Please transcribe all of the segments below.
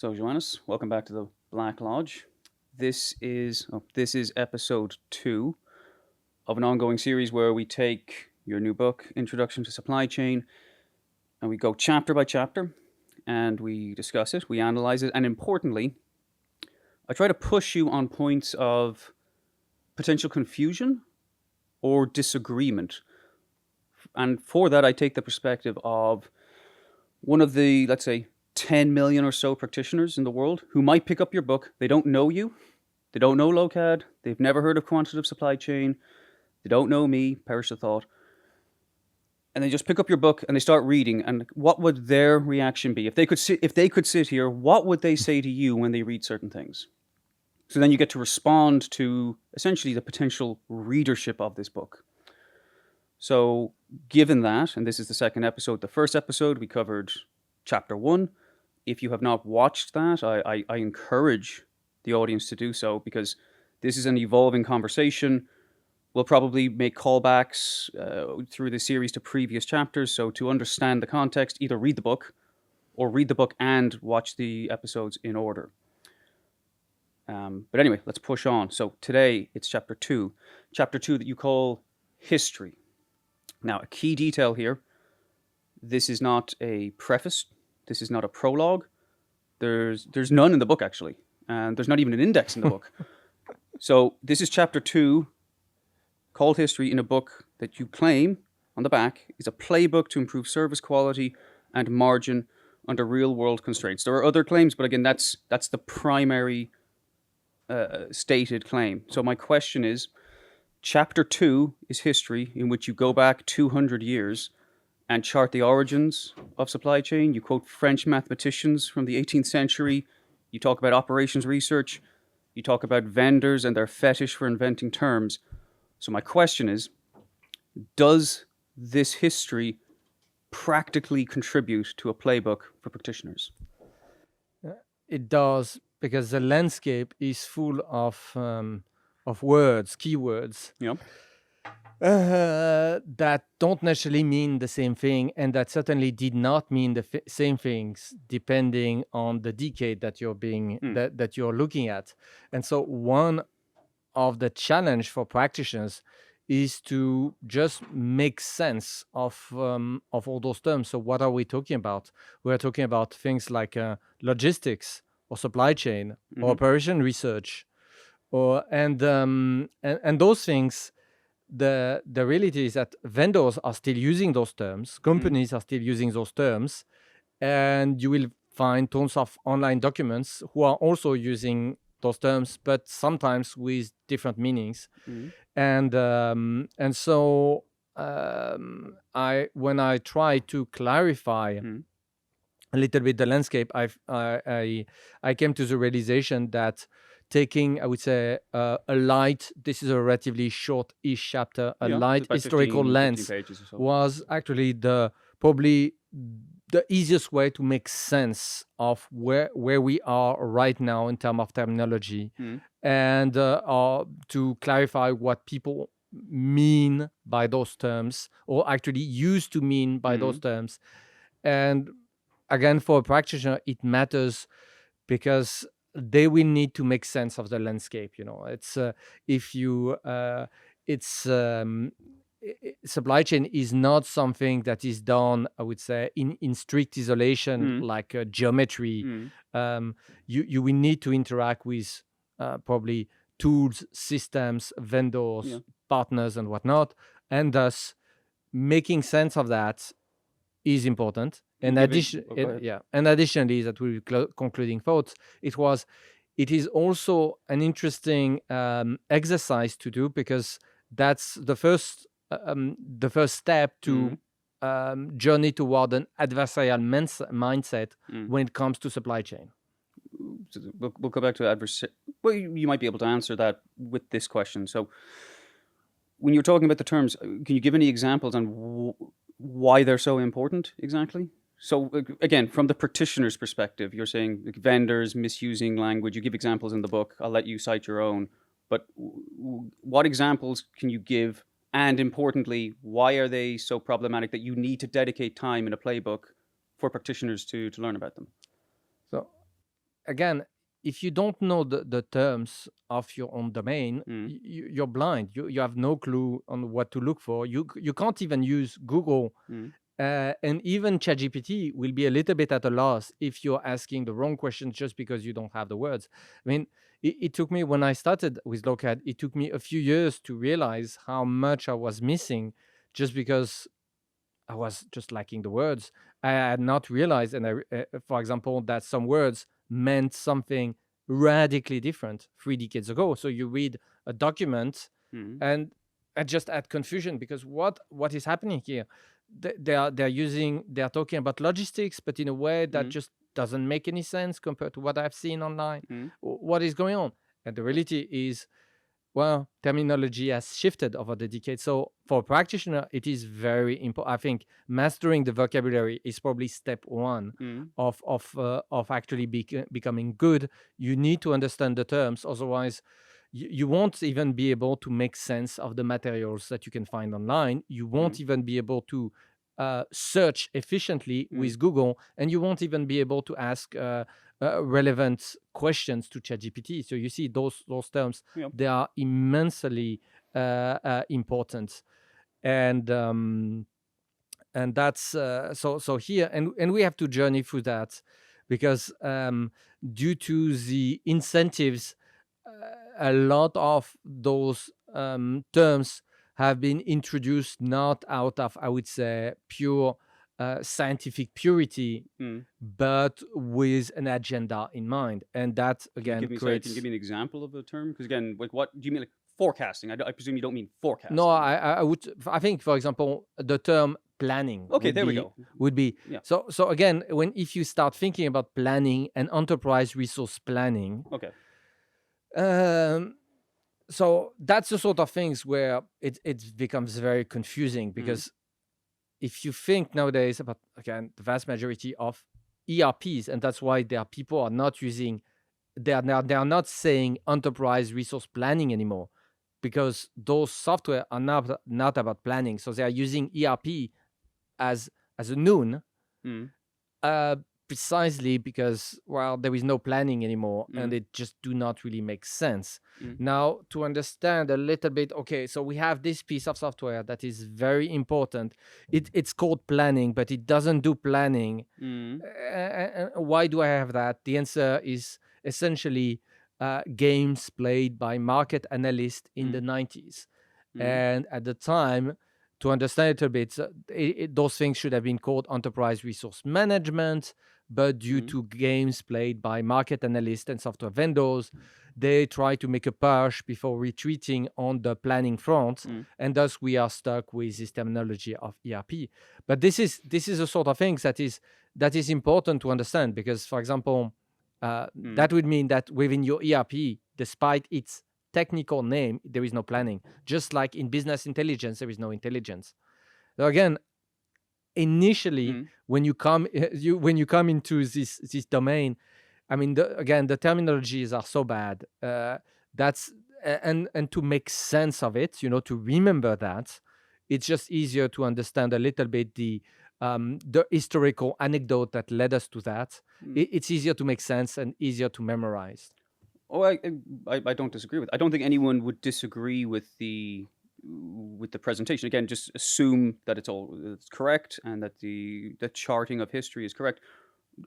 So, Joannis, welcome back to the Black Lodge. This is episode 2 of an ongoing series where we take your new book, Introduction to Supply Chain, and we go chapter by chapter and we discuss it, we analyze it, and importantly, I try to push you on points of potential confusion or disagreement. And for that, I take the perspective of one of the, let's say, 10 million or so practitioners in the world who might pick up your book. They don't know you. They don't know Lokad. They've never heard of quantitative supply chain. They don't know me, perish the thought. And they just pick up your book and they start reading. And what would their reaction be? If they could sit here, what would they say to you when they read certain things? So then you get to respond to essentially the potential readership of this book. So given that, and this is the second episode, the first episode we covered chapter 1. If you have not watched that, I encourage the audience to do so, because this is an evolving conversation. We'll probably make callbacks through the series to previous chapters. So to understand the context, either read the book or read the book and watch the episodes in order. But anyway, let's push on. So today it's chapter 2 that you call history. Now, a key detail here, this is not a preface. This is not a prologue. There's none in the book, actually. And there's not even an index in the book. So this is chapter 2, called History, in a book that you claim on the back is a playbook to improve service quality and margin under real-world constraints. There are other claims, but again, that's the primary stated claim. So my question is, chapter 2 is history, in which you go back 200 years and chart the origins of supply chain. You quote French mathematicians from the 18th century. You talk about operations research. You talk about vendors and their fetish for inventing terms. So my question is, does this history practically contribute to a playbook for practitioners? It does, because the landscape is full of words, keywords, Yeah. that don't necessarily mean the same thing, and that certainly did not mean the same things depending on the decade that that you're looking at. And so one of the challenge for practitioners is to just make sense of all those terms. So what are we talking about? We're talking about things like logistics or supply chain or operation research, and those things. The reality is that vendors are still using those terms, companies are still using those terms, and you will find tons of online documents who are also using those terms, but sometimes with different meanings. And so when I try to clarify a little bit the landscape, I came to the realization that taking, I would say, this is a relatively short-ish chapter, light historical 15 lens pages or so. was actually probably the easiest way to make sense of where we are right now in terms of terminology, and to clarify what people mean by those terms, or actually used to mean by those terms. And again, for a practitioner, it matters because they will need to make sense of the landscape. It's supply chain is not something that is done, I would say, in strict isolation, like geometry. You will need to interact with probably tools, systems, vendors, partners, and whatnot, and thus making sense of that is important. And additionally, that will be concluding thoughts. It is also an interesting exercise to do, because that's the first step to journey toward an adversarial mindset when it comes to supply chain. So we'll go back to adversarial. Well, you might be able to answer that with this question. So when you're talking about the terms, can you give any examples on why they're so important exactly? So again, from the practitioner's perspective, you're saying like, vendors misusing language. You give examples in the book. I'll let you cite your own. But what examples can you give? And importantly, why are they so problematic that you need to dedicate time in a playbook for practitioners to learn about them? So again, if you don't know the terms of your own domain, you're blind. You have no clue on what to look for. You can't even use Google. And even ChatGPT will be a little bit at a loss if you're asking the wrong questions just because you don't have the words. I mean, it took me, when I started with Lokad, it took me a few years to realize how much I was missing just because I was just lacking the words. I had not realized, for example, that some words meant something radically different 3 decades ago. So you read a document and I just had confusion because what is happening here? They're talking about logistics, but in a way that just doesn't make any sense compared to what I've seen online. What is going on? And the reality is, well, terminology has shifted over the decades. So for a practitioner, it is very important. I think mastering the vocabulary is probably step one of actually becoming good. You need to understand the terms, otherwise you won't even be able to make sense of the materials that you can find online. You won't even be able to search efficiently with Google, and you won't even be able to ask relevant questions to ChatGPT. So you see, those terms, they are immensely important, and that's so here, and we have to journey through that because due to the incentives, a lot of those terms have been introduced not out of, I would say, pure scientific purity, but with an agenda in mind. And that, again, can you give me an example of a term? Because again, like, what do you mean, like forecasting? I presume you don't mean forecasting. No, I think, for example, the term planning. Okay, there we go. Would be so again, if you start thinking about planning and enterprise resource planning. Okay. So that's the sort of things where it becomes very confusing because if you think nowadays about, again, the vast majority of ERPs, and that's why people are not using, they are not saying enterprise resource planning anymore, because those software are not about planning. So they are using ERP as a noun, precisely because, well, there is no planning anymore, and it just do not really make sense. Now, to understand a little bit, okay, so we have this piece of software that is very important. It's called planning, but it doesn't do planning. Why do I have that? The answer is essentially games played by market analysts in the 90s. And at the time, to understand it a bit, those things should have been called enterprise resource management, but due to games played by market analysts and software vendors, they try to make a push before retreating on the planning front, and thus we are stuck with this terminology of ERP. But this is a sort of things that is important to understand, because, for example, that would mean that within your ERP, despite its technical name, there is no planning. Just like in business intelligence, there is no intelligence. So again, initially, when you come into this domain, I mean, the terminologies are so bad. That's and to make sense of it, to remember that, it's just easier to understand a little bit the historical anecdote that led us to that. It's easier to make sense and easier to memorize. Oh, I don't disagree with. I don't think anyone would disagree with the presentation. Again, just assume that it's correct and that the charting of history is correct.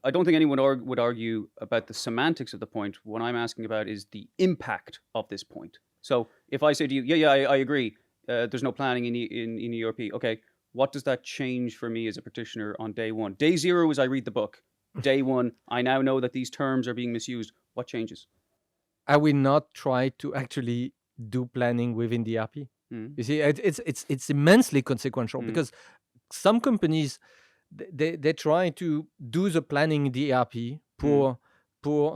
I don't think anyone would argue about the semantics of the point. What I'm asking about is the impact of this point. So if I say to you, I agree, there's no planning in ERP. Okay, what does that change for me as a practitioner on day one? Day zero is I read the book. Day one, I now know that these terms are being misused. What changes? I will not try to actually do planning within the ERP. You see, it's immensely consequential because some companies, they try to do the planning in the ERP, poor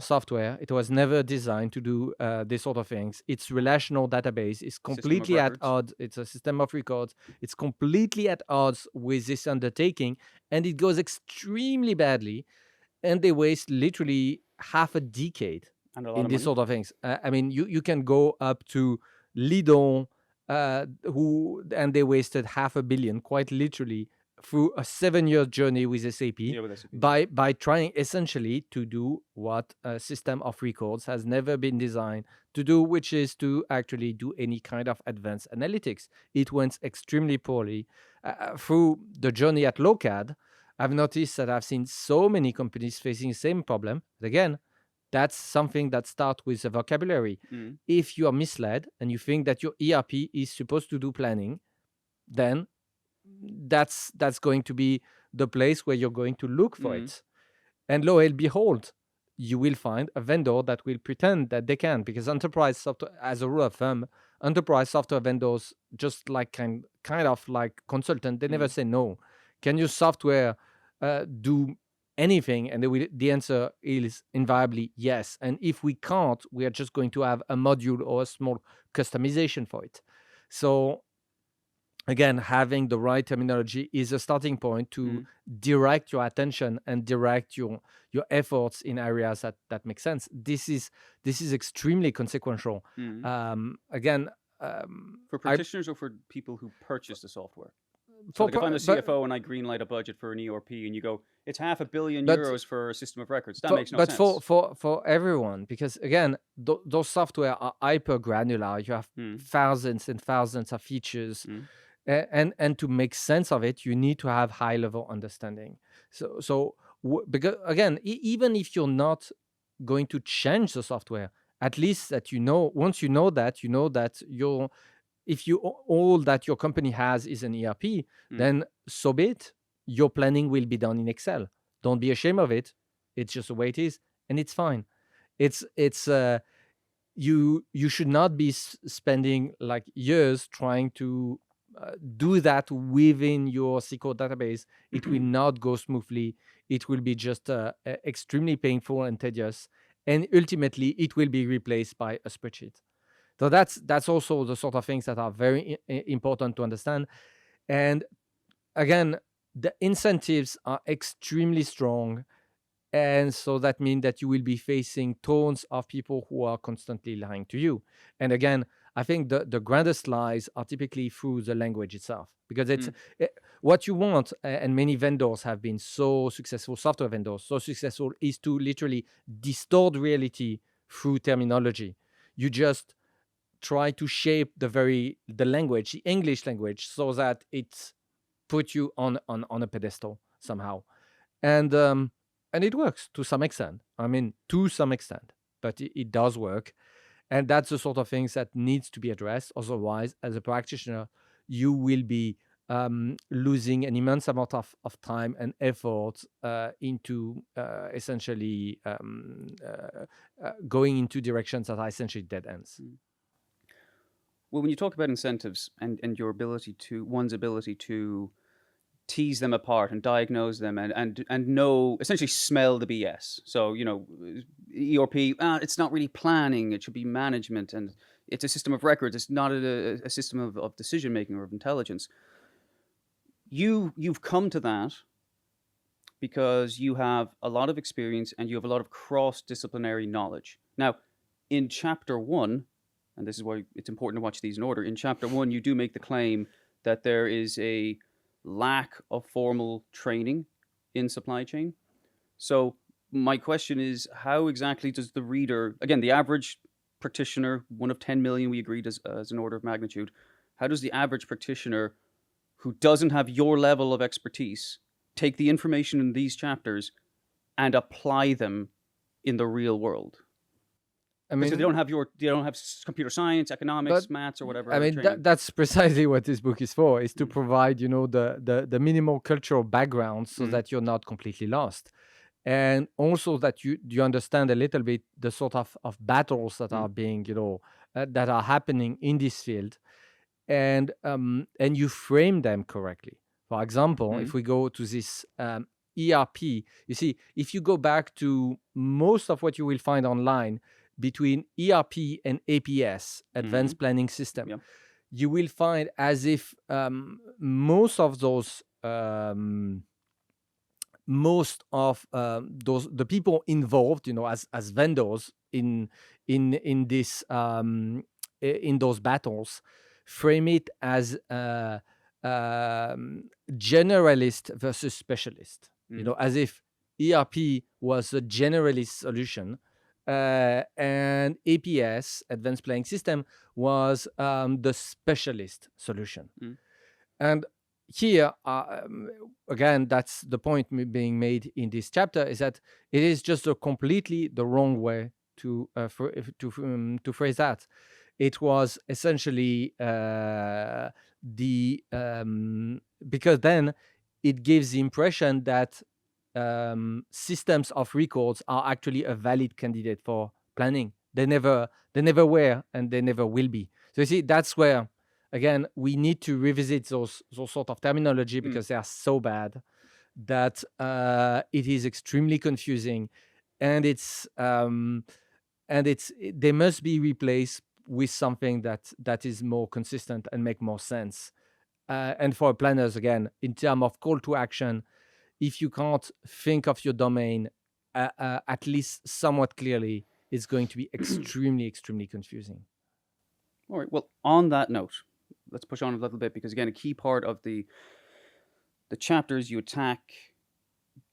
software. It was never designed to do this sort of things. Its relational database is completely at odds. It's a system of records. It's completely at odds with this undertaking, and it goes extremely badly, and they waste literally half a decade in these sort of things. I mean, you can go up to Lidl, and they wasted $500 million, quite literally, through a 7-year journey with SAP, with SAP. by trying essentially to do what a system of records has never been designed to do, which is to actually do any kind of advanced analytics. It went extremely poorly. Through the journey at Lokad, I've noticed that I've seen so many companies facing the same problem. Again, that's something that starts with the vocabulary. If you are misled and you think that your ERP is supposed to do planning, then that's going to be the place where you're going to look for it. And lo and behold, you will find a vendor that will pretend that they can, because enterprise software, as a rule of thumb, enterprise software vendors, just like kind of like consultant, they never say no. Can your software do anything? And the answer is invariably yes. And if we can't, we are just going to have a module or a small customization for it. So again, having the right terminology is a starting point to direct your attention and direct your efforts in areas that make sense. This is extremely consequential. Again, for practitioners or for people who purchase the software. So like if I'm a CFO and I greenlight a budget for an ERP and you go, it's €500 million for a system of records, that makes no sense. But for everyone, because again, those software are hyper granular. You have thousands and thousands of features. And to make sense of it, you need to have high level understanding. So because again, even if you're not going to change the software, at least that once you know that if all that your company has is an ERP, then so be it. Your planning will be done in Excel. Don't be ashamed of it. It's just the way it is, and it's fine. It's you should not be spending like years trying to do that within your SQL database. It will not go smoothly. It will be just extremely painful and tedious, and ultimately it will be replaced by a spreadsheet. So that's also the sort of things that are very important to understand. And again, the incentives are extremely strong, and so that means that you will be facing tons of people who are constantly lying to you. And again, I think the grandest lies are typically through the language itself, because it's what you want. And many vendors have been so successful, software vendors so successful, is to literally distort reality through terminology. You just try to shape the language, the English language, so that it puts you on a pedestal somehow. And it works to some extent. I mean, to some extent, but it does work. And that's the sort of things that needs to be addressed. Otherwise, as a practitioner, you will be losing an immense amount of time and effort into essentially going into directions that are essentially dead ends. Well, when you talk about incentives and one's ability to tease them apart and diagnose them and know, essentially smell the BS. So, ERP, it's not really planning, it should be management, and it's a system of records, it's not a system of decision-making or of intelligence. You've come to that because you have a lot of experience and you have a lot of cross-disciplinary knowledge. Now, in Chapter 1, and this is why it's important to watch these in order, in Chapter 1, you do make the claim that there is a lack of formal training in supply chain. So my question is, how exactly does the reader, again, the average practitioner, 1 of 10 million we agreed as an order of magnitude, how does the average practitioner who doesn't have your level of expertise take the information in these chapters and apply them in the real world? I mean, so they don't have computer science, economics, maths, or whatever. I mean, that's precisely what this book is for, is to provide, the minimal cultural background so that you're not completely lost. And also that you understand a little bit the sort of battles that are being, that are happening in this field, and you frame them correctly. For example, if we go to this ERP, you see, if you go back to most of what you will find online between ERP and APS, Advanced Planning System, you will find as if most of those the people involved, as vendors in this in those battles, frame it as generalist versus specialist. As if ERP was a generalist solution, and APS, Advanced Planning System, was the specialist solution. And here, again, that's the point being made in this chapter, is that it is just a completely the wrong way to phrase that. It was essentially because then it gives the impression that systems of records are actually a valid candidate for planning. They never were, and they never will be. So you see, that's where, again, we need to revisit those sort of terminology, because they are so bad that it is extremely confusing, and they must be replaced with something that is more consistent and make more sense. And for planners, again, in terms of call to action, if you can't think of your domain at least somewhat clearly, it's going to be extremely, extremely confusing. All right. Well, on that note, let's push on a little bit, because again, a key part of the chapters, you attack,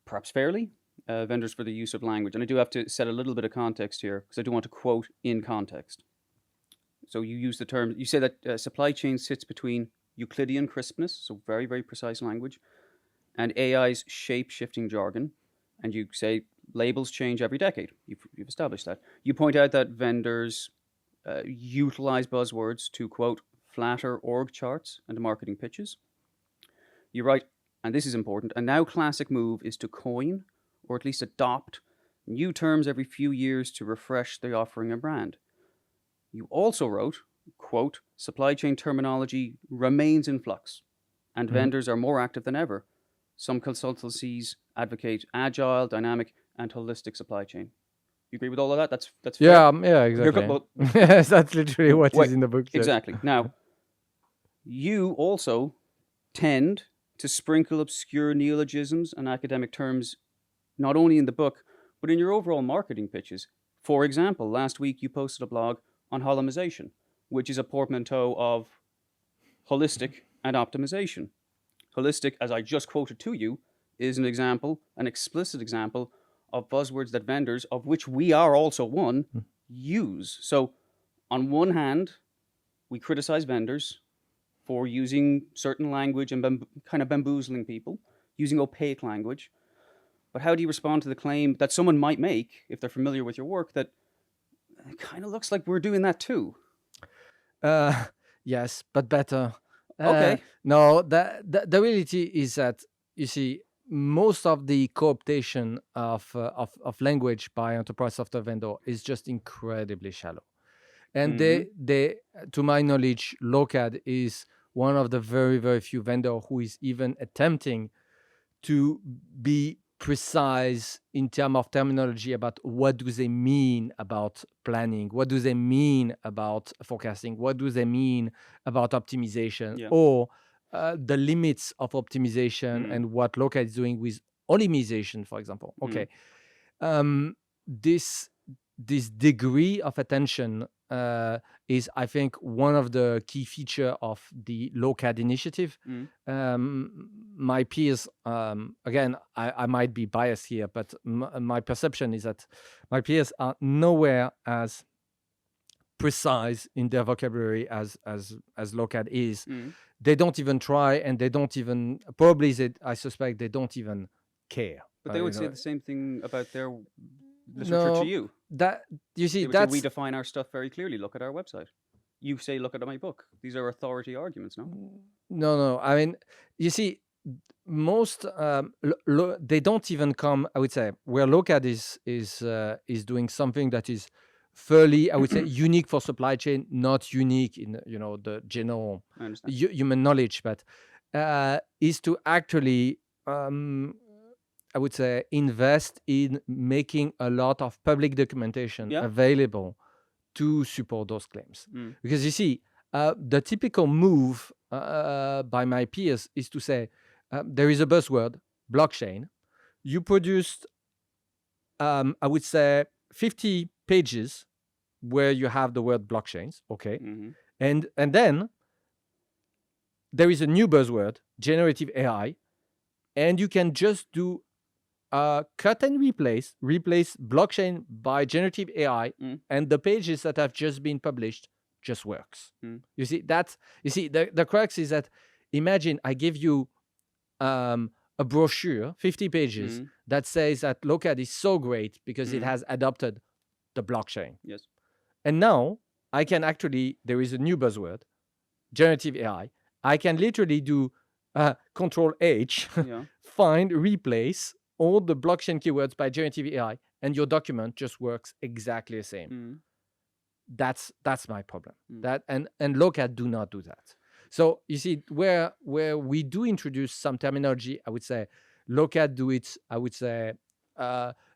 perhaps fairly, vendors for the use of language. And I do have to set a little bit of context here, because I do want to quote in context. So you use the term, you say that supply chain sits between Euclidean crispness, so very, very precise language, and AI's shape-shifting jargon. And you say labels change every decade. You've established that. You point out that vendors utilize buzzwords to, quote, flatter org charts and marketing pitches. You write, and this is important, a now classic move is to coin, or at least adopt, new terms every few years to refresh the offering and brand. You also wrote, quote, supply chain terminology remains in flux, and vendors are more active than ever. Some consultancies advocate agile, dynamic, and holistic supply chain. You agree with all of that? That's fair? Yeah, exactly. Yes, that's literally what is in the book. Exactly. Now, you also tend to sprinkle obscure neologisms and academic terms, not only in the book, but in your overall marketing pitches. For example, last week you posted a blog on holomization, which is a portmanteau of holistic and optimization. Holistic, as I just quoted to you, is an example, an explicit example of buzzwords that vendors, of which we are also one, use. So on one hand, we criticize vendors for using certain language and kind of bamboozling people, using opaque language. But how do you respond to the claim that someone might make, if they're familiar with your work, that it kind of looks like we're doing that too? Yes, but better. Okay. No, the reality is that, you see, most of the cooptation of language by enterprise software vendor is just incredibly shallow. And they, to my knowledge, Lokad is one of the very, very few vendor who is even attempting to be precise in terms of terminology about what do they mean about planning, what do they mean about forecasting, what do they mean about optimization, or the limits of optimization and what Lokad is doing with optimization, for example. Okay, this degree of attention is, I think, one of the key feature of the Lokad initiative. My peers, again, I might be biased here, but my perception is that my peers are nowhere as precise in their vocabulary as Lokad is. They don't even try, and they don't even, probably I suspect they don't even care. But they would say the same thing about their literature to you. That, you see, that's, we define our stuff very clearly. Look at our website. You say, look at my book. These are authority arguments, no? No. I mean, you see, most they don't even come. I would say where Lokad is doing something that is fairly, I would say, unique for supply chain, not unique in the general human knowledge, but is to actually I would say invest in making a lot of public documentation available to support those claims. Because you see, the typical move by my peers is to say, there is a buzzword, blockchain. You produced, I would say, 50 pages where you have the word blockchains, okay? And then there is a new buzzword, generative AI, and you can just do cut and replace blockchain by generative AI, and the pages that have just been published just works. You see, the crux is that, imagine I give you a brochure, 50 pages, that says that Lokad is so great because it has adopted the blockchain. Yes. And now I can actually, there is a new buzzword, generative AI. I can literally do Control H, find, replace all the blockchain keywords by generative AI, and your document just works exactly the same. That's my problem. That and Lokad do not do that. So you see, where we do introduce some terminology, I would say Lokad do it, I would say,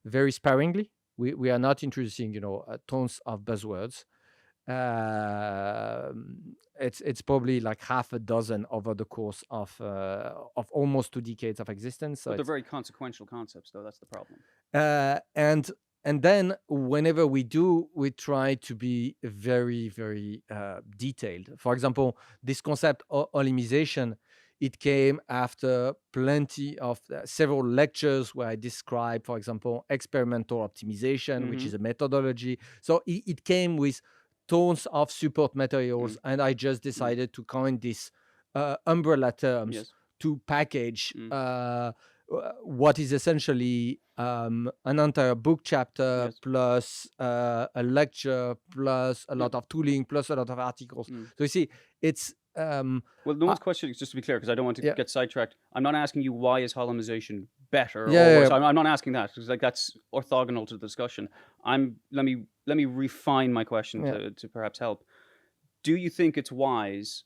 very sparingly. We are not introducing, tons of buzzwords. It's probably like half a dozen over the course of almost 2 decades of existence. So but they're very consequential concepts, though. That's the problem. And then whenever we do, we try to be very, very detailed. For example, this concept of optimization, it came after plenty of several lectures where I describe, for example, experimental optimization, which is a methodology. So it came with tons of support materials, and I just decided to coin this umbrella terms to package what is essentially an entire book chapter plus a lecture plus a lot of tooling plus a lot of articles. So you see, it's well, no one's questioning, just to be clear, because I don't want to get sidetracked. I'm not asking you why is holomization better or worse. I'm not asking that, because that's orthogonal to the discussion. Let me refine my question to perhaps help. Do you think it's wise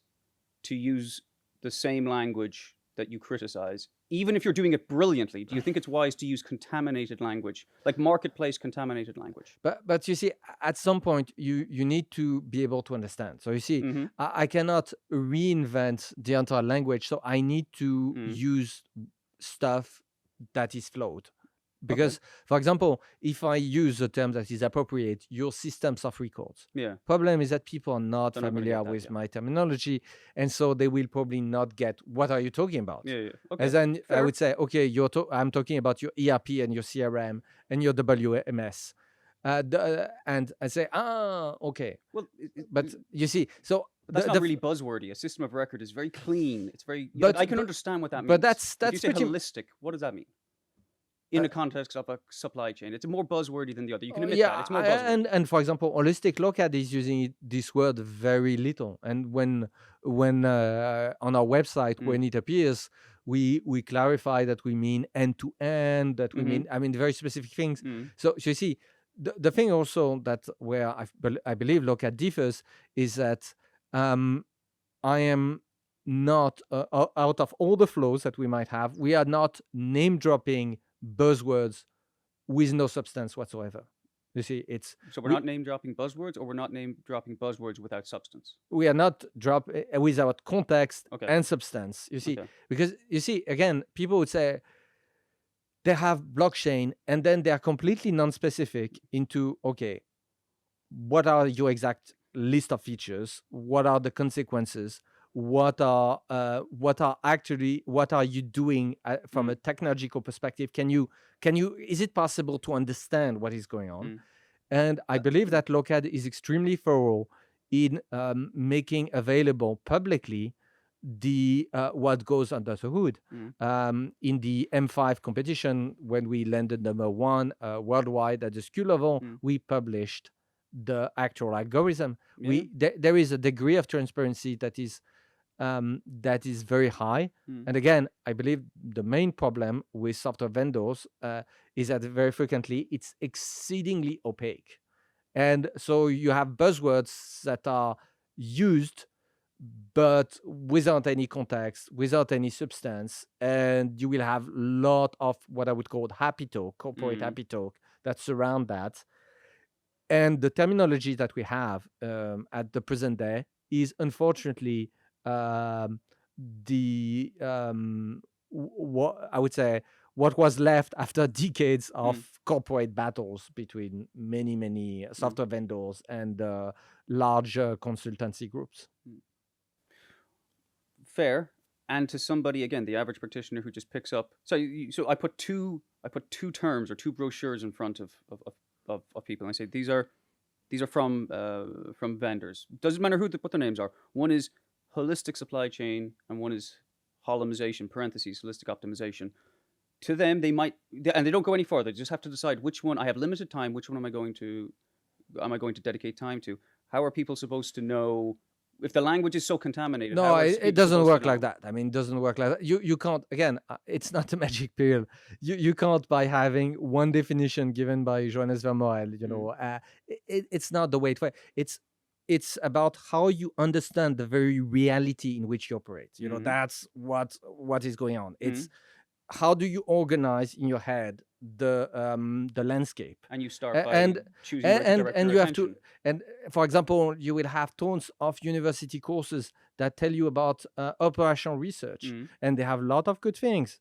to use the same language that you criticize, even if you're doing it brilliantly? Do you think it's wise to use contaminated language, like marketplace contaminated language? But you see, at some point, you need to be able to understand. So you see, I cannot reinvent the entire language, so I need to use stuff that is flawed. Because, for example, if I use a term that is appropriate, your systems of records. Problem is that people are not familiar with my terminology, and so they will probably not get what are you talking about. Okay. As then I would say, okay, I'm talking about your ERP and your CRM and your WMS. And I say, okay. Well, but you see, so that's not really buzzwordy. A system of record is very clean. It's very. I can understand what that means. But that's if you say pretty holistic. What does that mean? In the context of a supply chain, it's more buzzwordy than the other. You can admit that it's more buzzwordy. And for example, holistic Lokad is using this word very little. And when on our website, when it appears, we clarify that we mean end to end. That we mean very specific things. So you see, the thing also that where I believe Lokad differs is that I am not out of all the flows that we might have, we are not name dropping buzzwords with no substance whatsoever. You see, so we're not name dropping buzzwords, or we're not name dropping buzzwords without substance. We are not without context and substance. You see, because you see, again, people would say they have blockchain, and then they are completely non-specific into what are your exact list of features? What are the consequences? What are you doing from a technological perspective? Can you is it possible to understand what is going on? And I believe that Lokad is extremely thorough in making available publicly the what goes under the hood. In the M5 competition, when we landed number 1 worldwide at the SKU level, we published the actual algorithm. There is a degree of transparency that is very high. And again, I believe the main problem with software vendors is that very frequently it's exceedingly opaque. And so you have buzzwords that are used but without any context, without any substance, and you will have a lot of what I would call happy talk, corporate happy talk that surround that. And the terminology that we have at the present day is unfortunately what I would say what was left after decades of corporate battles between many software vendors and large consultancy groups. fair. And to somebody, again, the average practitioner who just picks up. So I put two terms or two brochures in front of people, and I say these are from vendors. Doesn't matter what their names are. One is holistic supply chain, and one is holomization (parentheses holistic optimization). To them, they don't go any further. They just have to decide which one. I have limited time. Which one am I going to dedicate time to? How are people supposed to know if the language is so contaminated? No, it doesn't work like that. I mean, it doesn't work like that. You can't, again, it's not a magic pill. You can't, by having one definition given by Johannes Vermeulen, it's not the way it works. It's about how you understand the very reality in which you operate. That's what is going on. It's how do you organize in your head the landscape, and you start by choosing where to direct your you have attention. to, and for example, you will have tons of university courses that tell you about operational research, and they have a lot of good things.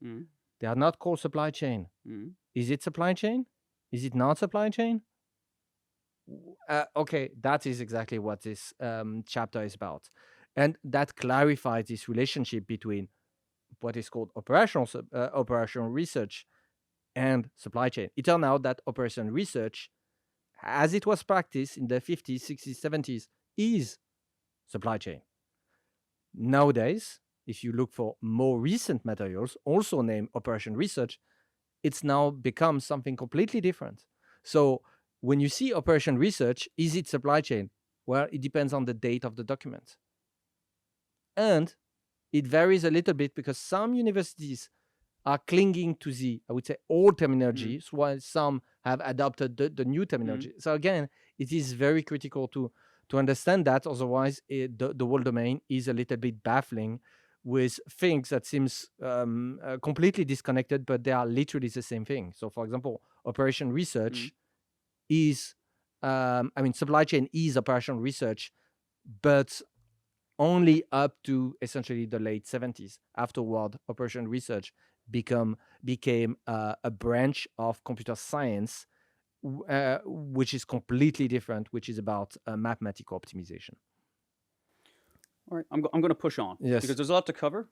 They are not called supply chain. Is it supply chain? Is it not supply chain? Okay, that is exactly what this chapter is about, and that clarifies this relationship between what is called operational research and supply chain. It turned out that operational research, as it was practiced in the 50s, 60s, 70s, is supply chain. Nowadays, if you look for more recent materials, also named operational research, it's now become something completely different. So when you see operational research, is it supply chain? Well, it depends on the date of the document. And it varies a little bit because some universities are clinging to the, I would say, old terminology, while some have adopted the new terminology. So again, it is very critical to understand that. Otherwise, the whole domain is a little bit baffling with things that seems completely disconnected, but they are literally the same thing. So, for example, operation research is, supply chain is operational research, but only up to essentially the late 70s. Afterward, operational research became a branch of computer science, which is completely different, which is about mathematical optimization. All right, I'm going to push on. Yes. Because there's a lot to cover.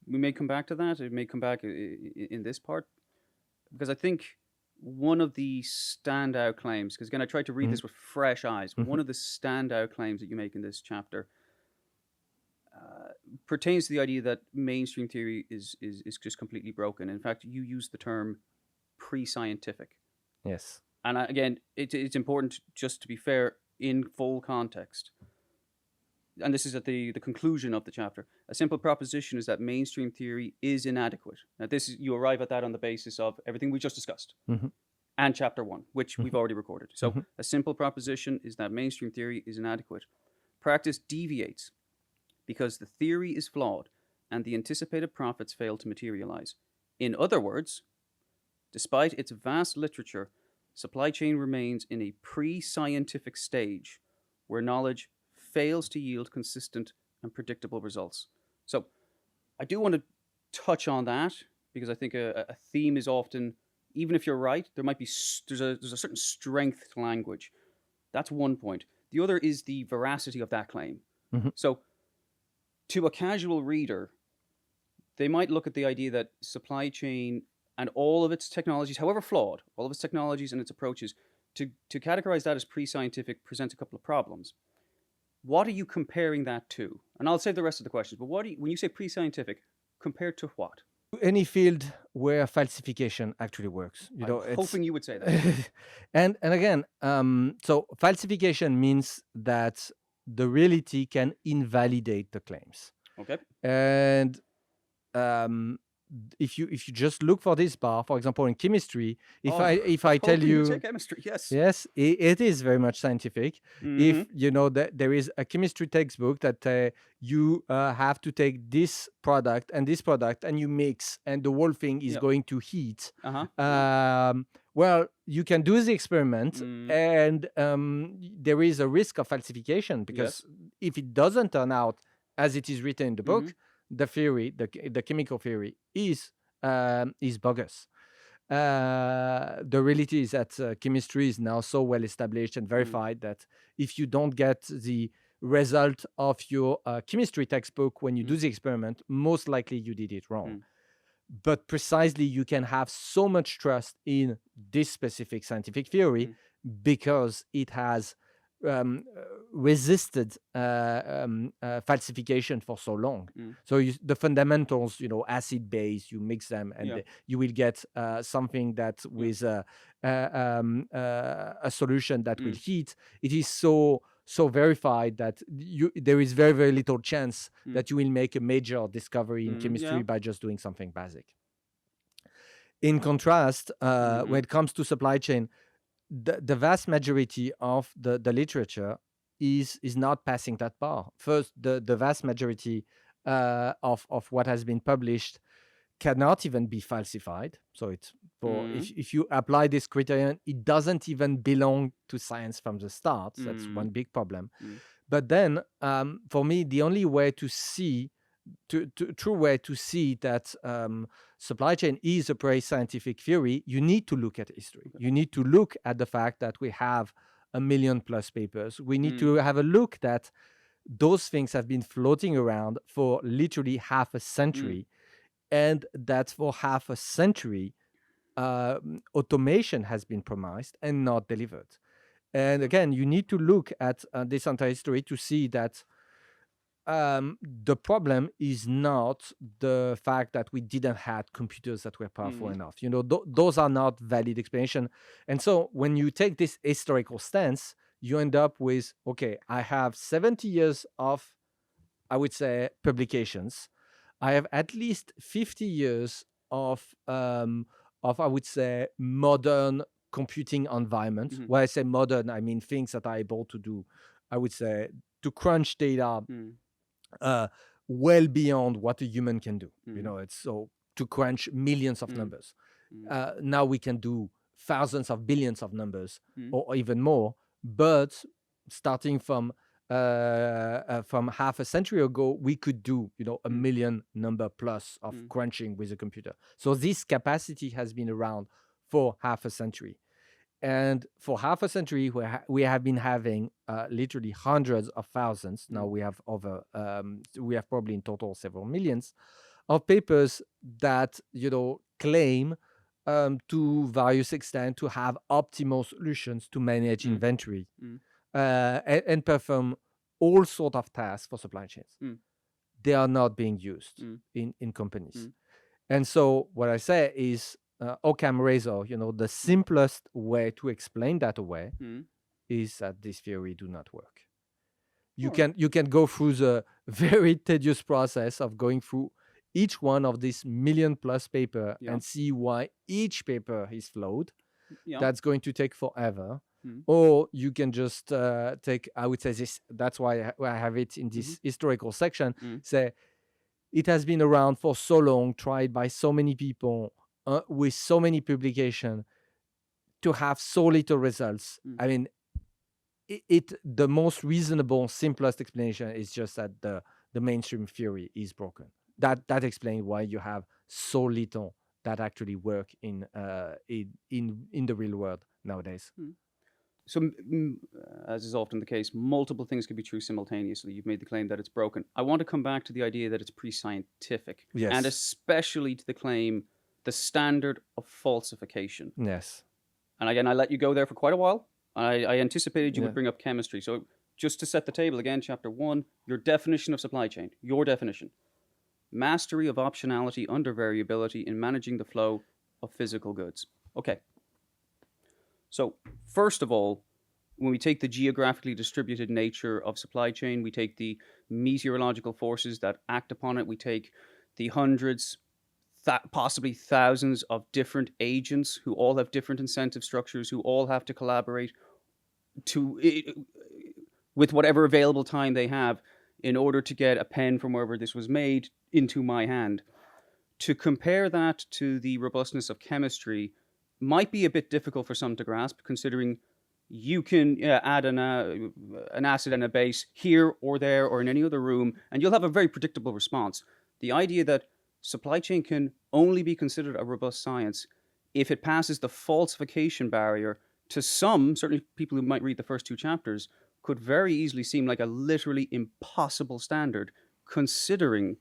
We may come back to that. It may come back in this part. Because I think one of the standout claims, because again, I tried to read this with fresh eyes, one of the standout claims that you make in this chapter pertains to the idea that mainstream theory is just completely broken. In fact, you use the term pre-scientific. Yes. And again, it's important, just to be fair, in full context. And this is at the conclusion of the chapter. A simple proposition is that mainstream theory is inadequate. Now, you arrive at that on the basis of everything we just discussed. And chapter 1, which we've already recorded. So a simple proposition is that mainstream theory is inadequate. Practice deviates because the theory is flawed and the anticipated profits fail to materialize. In other words, despite its vast literature, supply chain remains in a pre-scientific stage where knowledge fails to yield consistent and predictable results. So I do want to touch on that because I think a theme is often, even if you're right, there's a certain strength to language. That's one point. The other is the veracity of that claim. So to a casual reader, they might look at the idea that supply chain and all of its technologies, however flawed, all of its technologies and its approaches, to categorize that as pre-scientific presents a couple of problems. What are you comparing that to? And I'll save the rest of the questions, but when you say pre-scientific, compared to what? Any field where falsification actually works. I'm hoping you would say that. and again, so falsification means that the reality can invalidate the claims. Okay. And if you just look for this bar, for example, in chemistry, if I tell you say chemistry, yes, it is very much scientific. If you know that there is a chemistry textbook that you have to take this product and you mix, and the whole thing is going to heat. Well, you can do the experiment, and there is a risk of falsification because if it doesn't turn out as it is written in the book, the theory, the chemical theory, is bogus. The reality is that chemistry is now so well established and verified that if you don't get the result of your chemistry textbook when you do the experiment, most likely you did it wrong. But precisely, you can have so much trust in this specific scientific theory because it has resisted falsification for so long. So the fundamentals, acid base, you mix them, and you will get something that with a solution that will heat. It is so verified that there is very, very little chance that you will make a major discovery in chemistry by just doing something basic. In contrast, when it comes to supply chain, the vast majority of the literature is not passing that bar. First, the vast majority of what has been published cannot even be falsified. So if you apply this criterion, it doesn't even belong to science from the start. That's one big problem. But then, for me, the only way to see, true way to see that supply chain is a pre-scientific theory, you need to look at history. You need to look at the fact that we have 1 million plus papers. We need to have a look that those things have been floating around for literally half a century, and that for half a century, automation has been promised and not delivered. And again, you need to look at this entire history to see that the problem is not the fact that we didn't have computers that were powerful enough. Those are not valid explanation. And so when you take this historical stance, you end up with, okay, I have 70 years of, I would say, publications. I have at least 50 years of I would say, modern computing environment. When I say modern, I mean things that are able to do, I would say, to crunch data well beyond what a human can do. It's so to crunch millions of numbers. Now we can do thousands of billions of numbers or even more. But starting from half a century ago, we could do 1 million number plus of crunching with a computer. So this capacity has been around for half a century. And for half a century, we have been having literally hundreds of thousands. Now we have we have probably in total several millions of papers that claim to various extent to have optimal solutions to manage inventory and perform all sort of tasks for supply chains. They are not being used in companies. And so what I say is, Occam razor, the simplest way to explain that away is that this theory do not work. You can go through the very tedious process of going through each one of these million plus paper and see why each paper is flawed. That's going to take forever. Or you can just take, I would say this, that's why I have it in this historical section, say it has been around for so long, tried by so many people, with so many publications, to have so little results. I mean, the most reasonable, simplest explanation is just that the mainstream theory is broken. That explains why you have so little that actually work in the real world nowadays. So, as is often the case, multiple things can be true simultaneously. You've made the claim that it's broken. I want to come back to the idea that it's pre-scientific, and especially to the claim, the standard of falsification. Yes. And again, I let you go there for quite a while. I anticipated you would bring up chemistry. So just to set the table again, chapter 1, your definition of supply chain, your definition. Mastery of optionality under variability in managing the flow of physical goods. Okay. So first of all, when we take the geographically distributed nature of supply chain, we take the meteorological forces that act upon it, we take the hundreds, possibly thousands of different agents who all have different incentive structures, who all have to collaborate with whatever available time they have in order to get a pen from wherever this was made into my hand. To compare that to the robustness of chemistry might be a bit difficult for some to grasp, considering you can add an acid and a base here or there or in any other room, and you'll have a very predictable response. The idea that supply chain can only be considered a robust science if it passes the falsification barrier to some, certainly people who might read the first 2 chapters, could very easily seem like a literally impossible standard, considering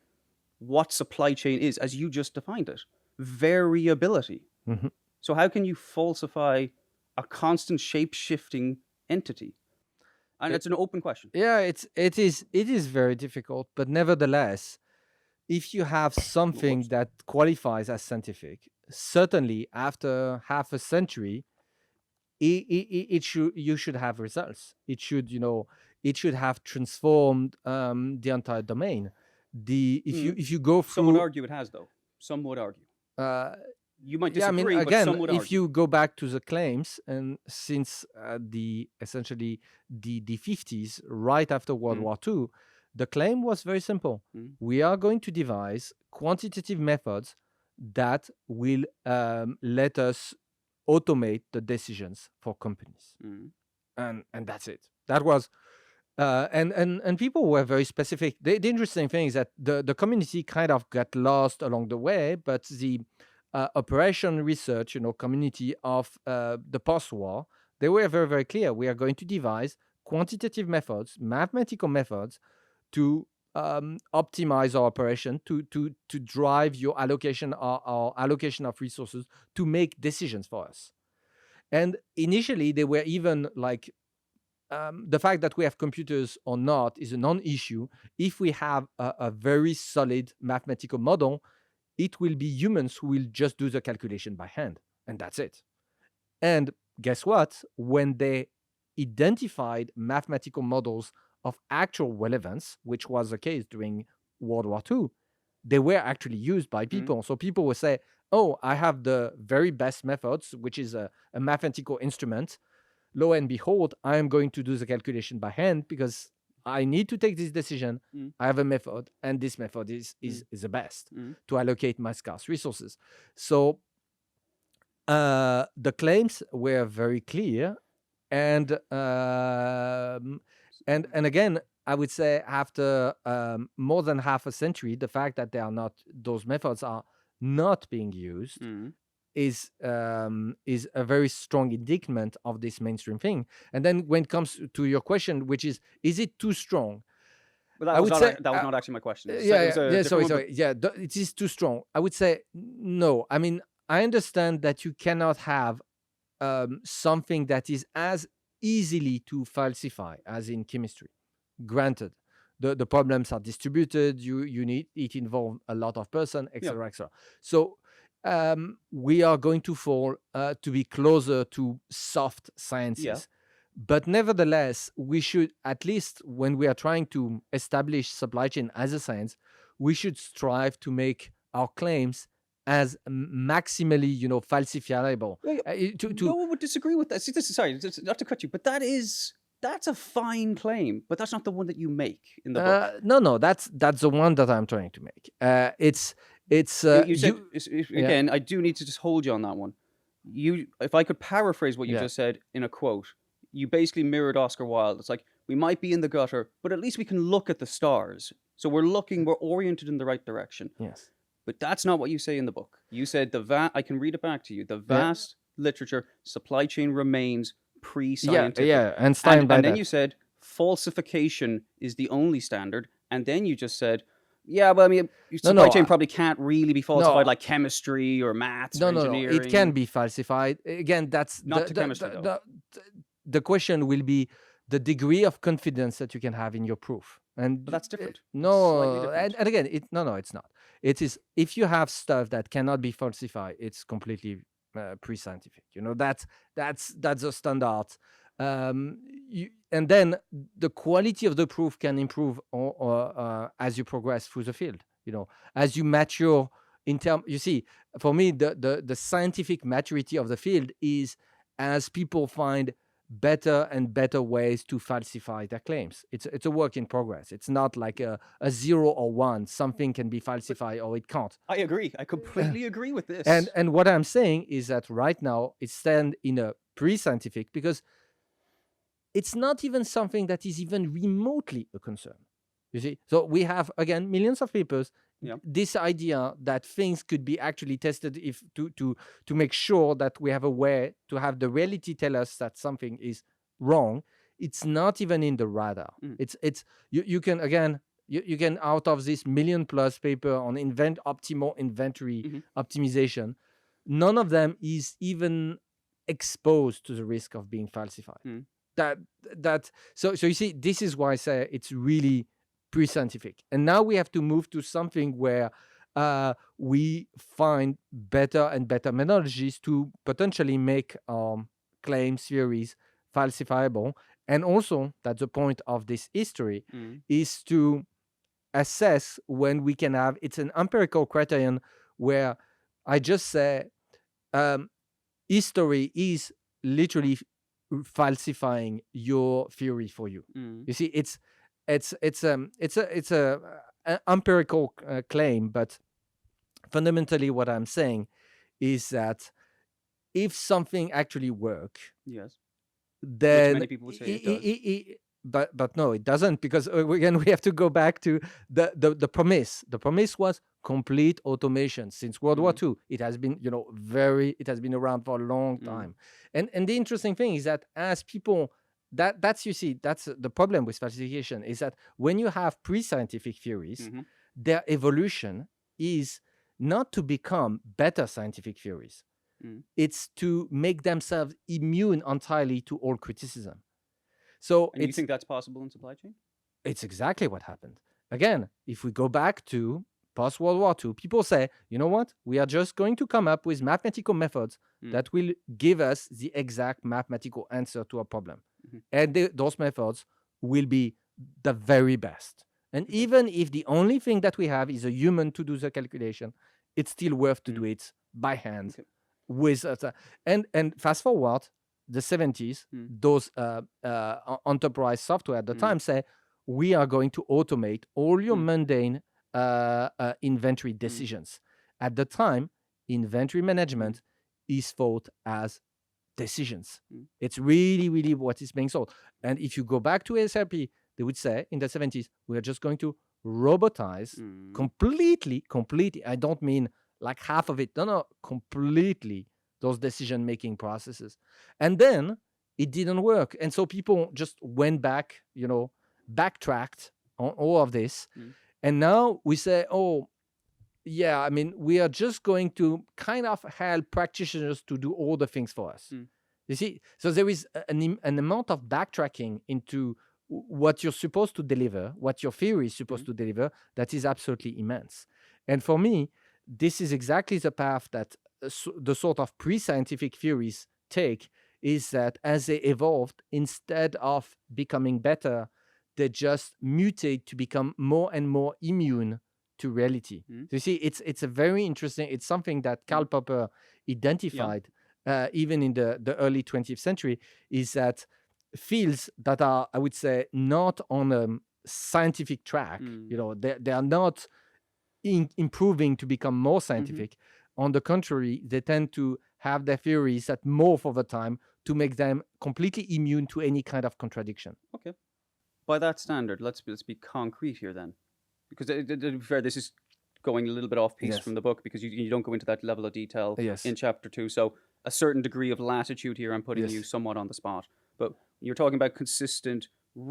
what supply chain is, as you just defined it. Variability. Mhm. So how can you falsify a constant shape-shifting entity? And it's an open question. Yeah, it is very difficult, but nevertheless, if you have something that qualifies as scientific, certainly after half a century, you should have results. It should have transformed the entire domain. If you go through, some would argue it has, though. Some would argue. You might yeah, I mean, disagree, but again, some would if argue. you go back to the claims, and since essentially the 50s, right after World War II, the claim was very simple. We are going to devise quantitative methods that will let us automate the decisions for companies, and that's it. That was and people were very specific. The interesting thing is that the community kind of got lost along the way, but the operation research, community of the post-war, they were very, very clear. We are going to devise quantitative methods, mathematical methods, to optimize our operation, to drive your allocation, our allocation of resources, to make decisions for us. And initially, they were even like, the fact that we have computers or not is a non-issue. If we have a very solid mathematical model, it will be humans who will just do the calculation by hand, and that's it. And guess what? When they identified mathematical models of actual relevance, which was the case during World War II, they were actually used by people. So people will say, oh, I have the very best methods, which is a mathematical instrument. Lo and behold, I am going to do the calculation by hand because I need to take this decision. I have a method, and this method is the best to allocate my scarce resources. So the claims were very clear, and again, I would say after more than half a century, the fact that those methods are not being used is a very strong indictment of this mainstream thing. And then when it comes to your question, which is it too strong? But that was not actually my question. Sorry. Yeah, it is too strong. I would say no. I mean, I understand that you cannot have something that is as easily to falsify as in chemistry. Granted, the problems are distributed. You need, it involves a lot of person, etc., etc. So we are going to fall to be closer to soft sciences. But nevertheless, we should, at least when we are trying to establish supply chain as a science, we should strive to make our claims as maximally, falsifiable. No one would disagree with that. See, sorry, not to cut you, but that's a fine claim, but that's not the one that you make in the book. No, that's the one that I'm trying to make. You said, again, I do need to just hold you on that one. If I could paraphrase what you just said in a quote, you basically mirrored Oscar Wilde. It's like, we might be in the gutter, but at least we can look at the stars. So we're oriented in the right direction. Yes. But that's not what you say in the book. You said I can read it back to you. The vast literature, supply chain remains pre-scientific. And then you said falsification is the only standard. And then you just said, well, I mean, supply chain probably can't really be falsified like chemistry or maths or engineering. No, it can be falsified. Again, that's not to chemistry, though. The question will be the degree of confidence that you can have in your proof. But that's different. And again, it's not. It is, if you have stuff that cannot be falsified, it's completely pre-scientific. That's a standard. And then the quality of the proof can improve as you progress through the field. As you mature you see, for me, the scientific maturity of the field is as people find better and better ways to falsify their claims. It's a work in progress. It's not like a 0 or 1. Something can be falsified or it can't. I agree. I completely agree with this. And what I'm saying is that right now it stands in a pre-scientific, because it's not even something that is even remotely a concern. You see? So we have, again, millions of papers this idea that things could be actually tested if to make sure that we have a way to have the reality tell us that something is wrong, it's not even in the radar. It's you can again you can out of this million plus paper on optimal inventory optimization, none of them is even exposed to the risk of being falsified. So you see, this is why I say it's really pre-scientific. And now we have to move to something where we find better and better methodologies to potentially make claims, theories falsifiable. And also, that's the point of this history, is to assess when we can have, it's an empirical criterion where I just say history is literally falsifying your theory for you. You see, it's a empirical claim, but fundamentally what I'm saying is that if something actually works, then which many people would say it does. But no, it doesn't, because again we have to go back to the premise. The premise was complete automation since World War II. It has been it has been around for a long time. And the interesting thing is that as people that's you see, that's the problem with falsification, is that when you have pre-scientific theories, their evolution is not to become better scientific theories. It's to make themselves immune entirely to all criticism. So and you think that's possible in supply chain? It's exactly what happened. Again, if we go back to post-World War II, people say, you know what? We are just going to come up with mathematical methods that will give us the exact mathematical answer to a problem. And those methods will be the very best. And even if the only thing that we have is a human to do the calculation, it's still worth to do it by hand. With and fast forward the 70s, those enterprise software at the time say, we are going to automate all your mundane inventory decisions. At the time, inventory management is thought as decisions. It's really, really what is being sold. And if you go back to SRP, they would say in the 70s, we are just going to robotize completely. I don't mean like half of it. No, completely those decision-making processes. And then it didn't work. And so people just went back, backtracked on all of this. And now we say, oh, yeah, I mean, we are just going to kind of help practitioners to do all the things for us. You see, so there is an amount of backtracking into what you're supposed to deliver, what your theory is supposed to deliver, that is absolutely immense. And for me, this is exactly the path that the sort of pre-scientific theories take, is that as they evolved, instead of becoming better, they just mutate to become more and more immune to reality. So you see, it's a very interesting, it's something that Karl Popper identified even in the early 20th century, is that fields that are, I would say, not on a scientific track, they are not improving to become more scientific. On the contrary, they tend to have their theories that morph over time to make them completely immune to any kind of contradiction. Okay. By that standard, let's be concrete here then. Because to be fair, this is going a little bit off piece from the book, because you don't go into that level of detail in chapter 2. So a certain degree of latitude here, I'm putting you somewhat on the spot. But you're talking about consistent,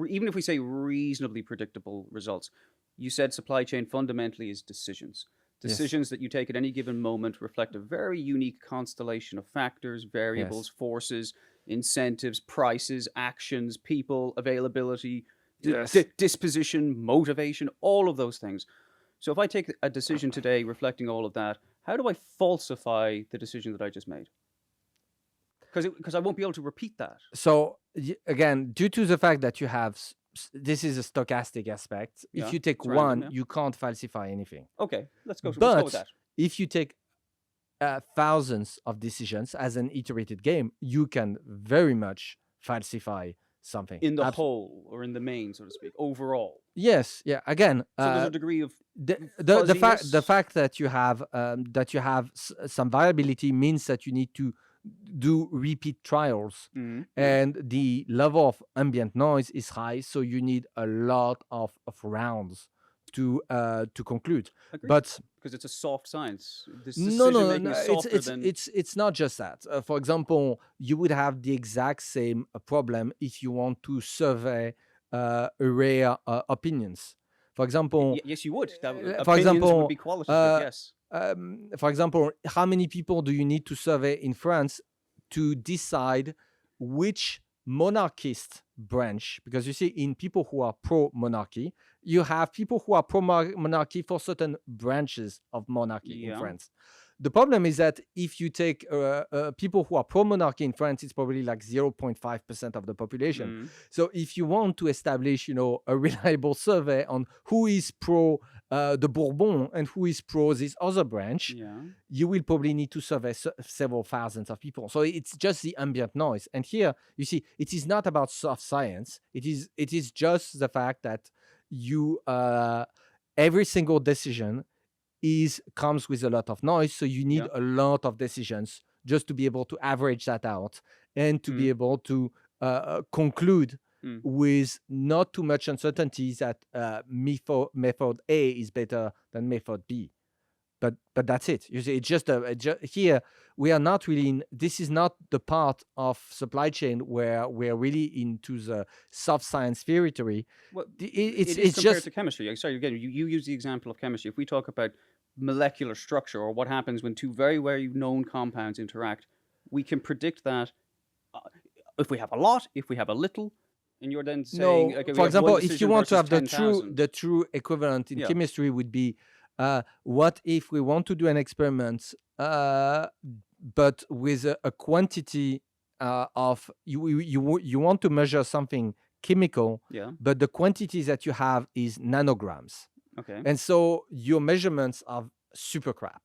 even if we say reasonably predictable results. You said supply chain fundamentally is decisions. Decisions that you take at any given moment reflect a very unique constellation of factors, variables, forces, incentives, prices, actions, people, availability, disposition, motivation, all of those things. So if I take a decision today reflecting all of that, how do I falsify the decision that I just made? Because I won't be able to repeat that. So again, due to the fact that you have, this is a stochastic aspect. If you take one, you can't falsify anything. Okay, let's go with that. If you take thousands of decisions as an iterated game, you can very much falsify something. In the whole, or in the main, so to speak, overall. Yes, yeah. Again, so there's a degree of the fact that you have some variability means that you need to do repeat trials, and the level of ambient noise is high, so you need a lot of rounds to conclude. Agreed. But because it's a soft science. This no, decision no, making no. is softer than. It's not just that. For example, you would have the exact same problem if you want to survey array opinions. For example, Yes, you would. for Opinions would example, be qualitative. Yes. for example, how many people do you need to survey in France to decide which monarchist branch? Because you see, in people who are pro-monarchy, you have people who are pro-monarchy for certain branches of monarchy in France. The problem is that if you take people who are pro-monarchy in France, it's probably like 0.5% of the population. So if you want to establish, a reliable survey on who is pro the Bourbon and who is pro this other branch, you will probably need to survey several thousands of people. So it's just the ambient noise. And here, you see, it is not about soft science. It is just the fact that you every single decision comes with a lot of noise, so you need a lot of decisions just to be able to average that out and to be able to conclude with not too much uncertainty that method A is better than method B. But that's it. You see, it's just here we are not really this is not the part of supply chain where we're really into the soft science territory. Well, it's compared just to chemistry. Sorry, again, you use the example of chemistry. If we talk about molecular structure or what happens when two very, very known compounds interact, we can predict that if we have a lot, if we have a little, and you're then saying, okay, for example, if you want to have the true equivalent in chemistry would be what if we want to do an experiment but with a quantity of you want to measure something chemical, but the quantity that you have is nanograms. Okay. And so your measurements are super crap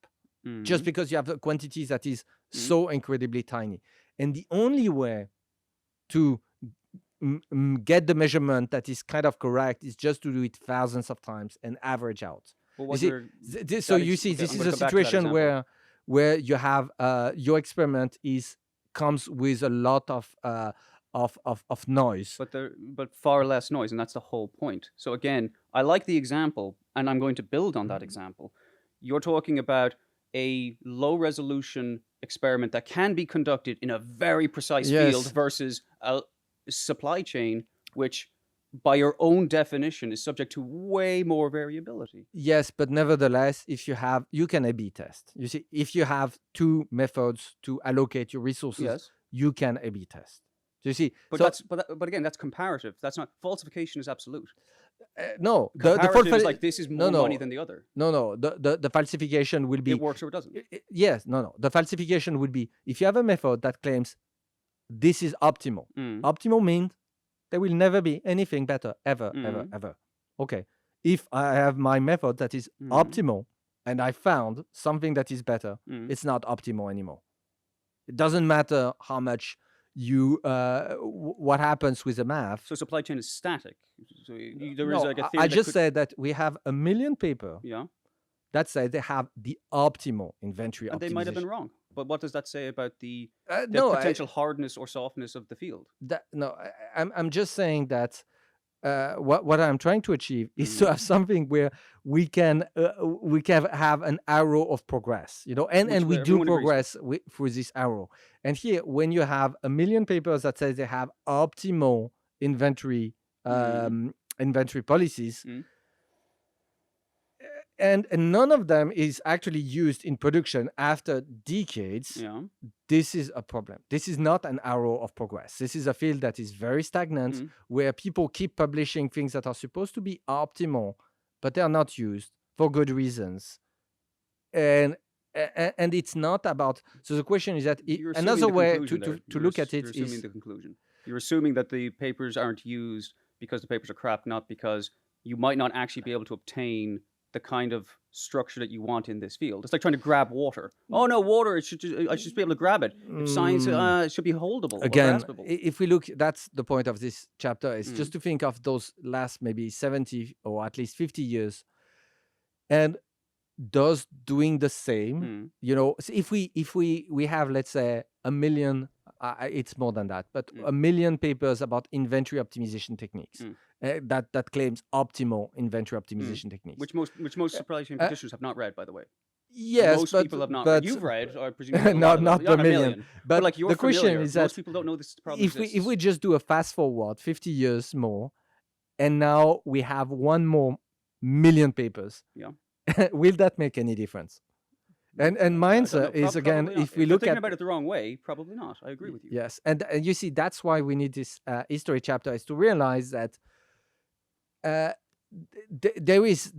just because you have a quantity that is so incredibly tiny. And the only way to get the measurement that is kind of correct is just to do it thousands of times and average out. Well, so you see, this is a situation where you have your experiment comes with a lot of noise, but far less noise, and that's the whole point. So again, I like the example, and I'm going to build on that example. You're talking about a low resolution experiment that can be conducted in a very precise field versus a supply chain which by your own definition is subject to way more variability. Yes, but nevertheless, if you can A/B test. You see, if you have two methods to allocate your resources, you can A/B test. So you see, but again, that's comparative. That's not falsification is absolute. No, comparative is like this is more money than the other. No. The falsification will be it works or it doesn't. Yes, no. The falsification would be if you have a method that claims this is optimal. Optimal means there will never be anything better ever. Okay. If I have my method that is optimal and I found something that is better, it's not optimal anymore. It doesn't matter how much what happens with the math. So supply chain is static. So I just said that we have 1 million papers that say they have the optimal inventory and optimization. they might have been wrong. But what does that say about the potential hardness or softness of the field? I'm just saying that what I'm trying to achieve is to have something where we can have an arrow of progress, and we do progress through this arrow. And here, when you have 1 million papers that says they have optimal inventory policies. And none of them is actually used in production after decades. This is a problem. This is not an arrow of progress. This is a field that is very stagnant, where people keep publishing things that are supposed to be optimal, but they are not used for good reasons. And it's not about. So the question is that another way to look at it is. You're assuming the conclusion. You're assuming that the papers aren't used because the papers are crap, not because you might not actually be able to obtain the kind of structure that you want in this field. It's like trying to grab water. Oh no, water! I should just be able to grab it. If science, it should be holdable. Again, or graspable. If we look, that's the point of this chapter. Is just to think of those last maybe 70 or at least 50 years, and does doing the same. So if we have, let's say, 1 million, it's more than that, but 1 million papers about inventory optimization techniques that claims optimal inventory optimization techniques, which most supply chain practitioners have not read, by the way. Yes, most people have not but read. You've read, or presumably not the a million. But like you're the question familiar. is that most people don't know this problem exists. If we just do a fast forward 50 years more, and now we have 1 more million papers, will that make any difference? And my answer is, again, if we look thinking about it the wrong way, probably not. I agree with you. Yes, and you see, that's why we need this history chapter, is to realize that there is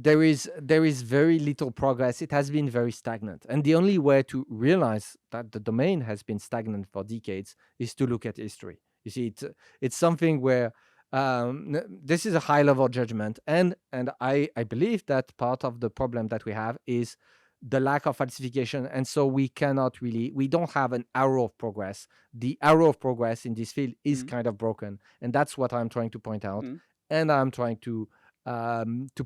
very little progress. It has been very stagnant, and the only way to realize that the domain has been stagnant for decades is to look at history. You see, it's something where this is a high level judgment, and I believe that part of the problem that we have is the lack of falsification, and so we don't have an arrow of progress. The arrow of progress in this field is kind of broken, and that's what I'm trying to point out, and I'm trying to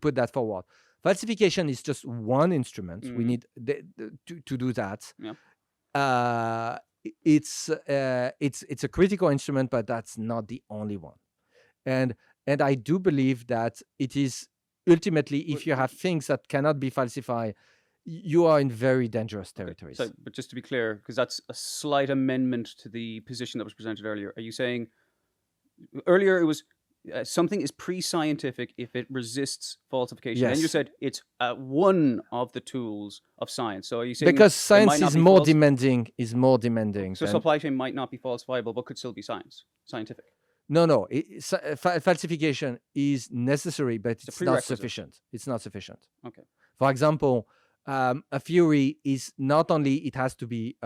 put that forward. Falsification is just one instrument. We need to do that. It's a critical instrument, but that's not the only one. And I do believe that it is ultimately, if you have things that cannot be falsified, you are in very dangerous territories. So, but just to be clear, because that's a slight amendment to the position that was presented earlier. Are you saying earlier it was something is pre-scientific if it resists falsification? Yes. Then you said it's one of the tools of science. So are you saying because science is more demanding? So supply chain might not be falsifiable, but could still be scientific. No. Falsification is necessary, but it's not sufficient. It's not sufficient. Okay. For example, a theory is not only it has to be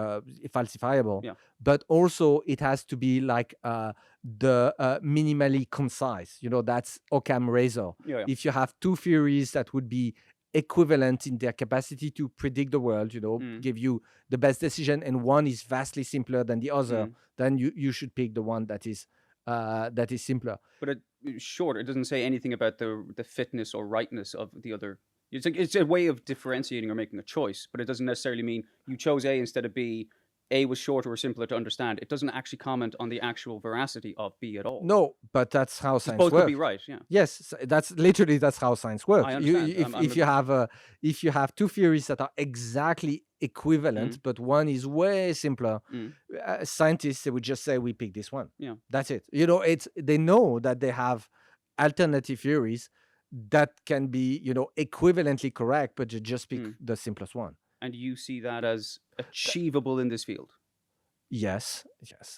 falsifiable, but also it has to be like the minimally concise. That's Occam razor. If you have two theories that would be equivalent in their capacity to predict the world, give you the best decision, and one is vastly simpler than the other, then you should pick the one that is simpler. But it doesn't say anything about the fitness or rightness of the other. It's a way of differentiating or making a choice, but it doesn't necessarily mean you chose A instead of B. A was shorter or simpler to understand. It doesn't actually comment on the actual veracity of B at all. No, but that's how science works. Both could be right, yeah. Yes, that's how science works. I understand. If you have two theories that are exactly equivalent, but one is way simpler, scientists, they would just say, we pick this one. Yeah, that's it. They know that they have alternative theories that can be equivalently correct, but you just pick the simplest one. And you see that as achievable in this field? Yes.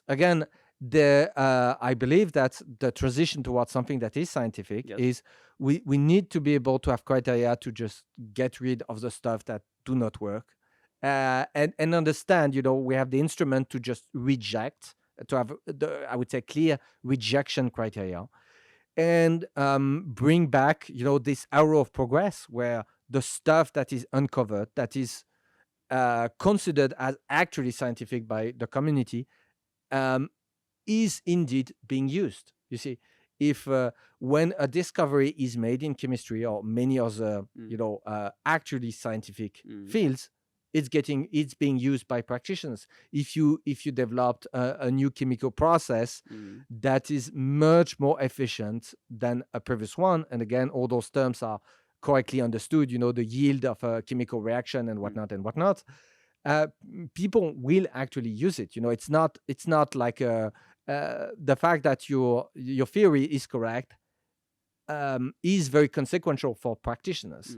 Again, I believe that the transition towards something that is scientific is we need to be able to have criteria to just get rid of the stuff that do not work, and understand, we have the instrument to just reject, to have I would say clear rejection criteria, and bring back this arrow of progress where the stuff that is uncovered, that is considered as actually scientific by the community, is indeed being used. You see, if when a discovery is made in chemistry or many other actually scientific fields, it's being used by practitioners. If you developed a new chemical process that is much more efficient than a previous one, and again, all those terms are correctly understood, the yield of a chemical reaction and whatnot, people will actually use it. It's not like the fact that your theory is correct is very consequential for practitioners.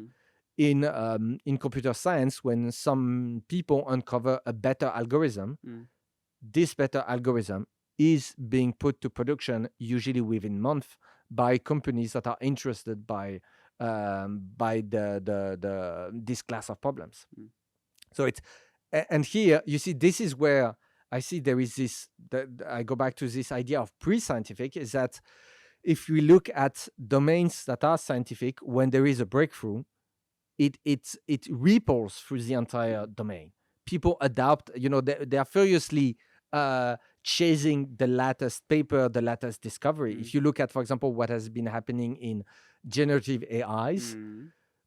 In computer science, when some people uncover a better algorithm, this better algorithm is being put to production usually within months by companies that are interested by this class of problems. So and here you see, this is where I see there is this. I go back to this idea of pre-scientific, is that if we look at domains that are scientific, when there is a breakthrough, it ripples through the entire domain. People adopt, they are furiously chasing the latest paper, the latest discovery. If you look at, for example, what has been happening in generative AIs,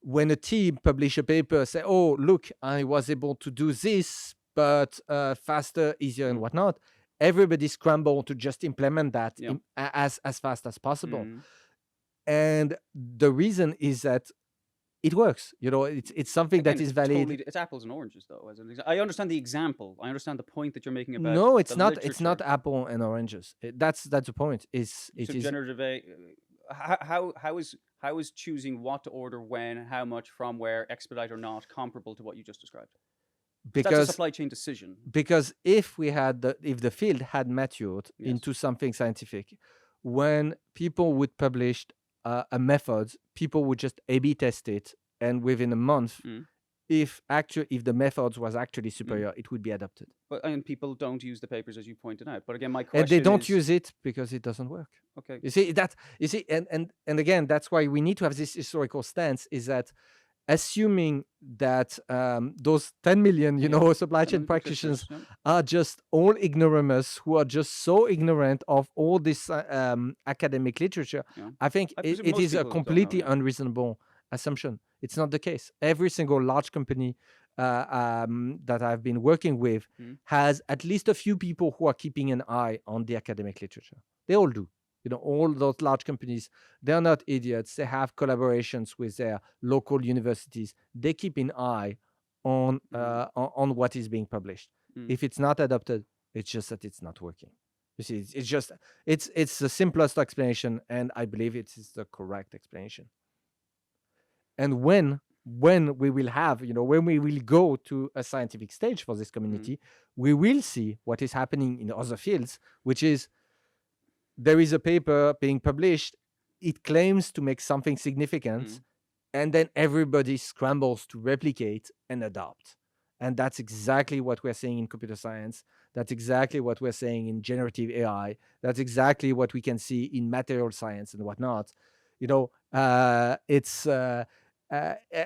when a team publish a paper, say, oh, look, I was able to do this, but faster, easier, and whatnot, everybody scramble to just implement that as fast as possible. And the reason is that it works. It's something Again, that is valid. it's apples and oranges, though. I understand the example. I understand the point that you're making about. No, it's not. Literature. It's not apple and oranges. That's the point. It is generative AI. How is choosing what to order, when, how much, from where, expedite or not, comparable to what you just described? That's a supply chain decision. Because if the field had matured into something scientific, when people would publish a method, people would just A/B test it, and within a month, if the methods was actually superior, it would be adopted. And people don't use the papers, as you pointed out. But again, my question is, they don't use it because it doesn't work. Okay. You see, and again, that's why we need to have this historical stance. Is that assuming that those 10 million, supply chain practitioners are just all ignoramus who are just so ignorant of all this academic literature, I think it is a completely unreasonable assumption. It's not the case. Every single large company that I've been working with has at least a few people who are keeping an eye on the academic literature. They all do. All those large companies, they're not idiots. They have collaborations with their local universities. They keep an eye on what is being published. If it's not adopted, it's just that it's not working. You see, it's the simplest explanation, and I believe it is the correct explanation. And when we will have, when we will go to a scientific stage for this community, we will see what is happening in other fields, which is, there is a paper being published, it claims to make something significant, and then everybody scrambles to replicate and adopt. And that's exactly what we're seeing in computer science. That's exactly what we're seeing in generative AI. That's exactly what we can see in material science and whatnot.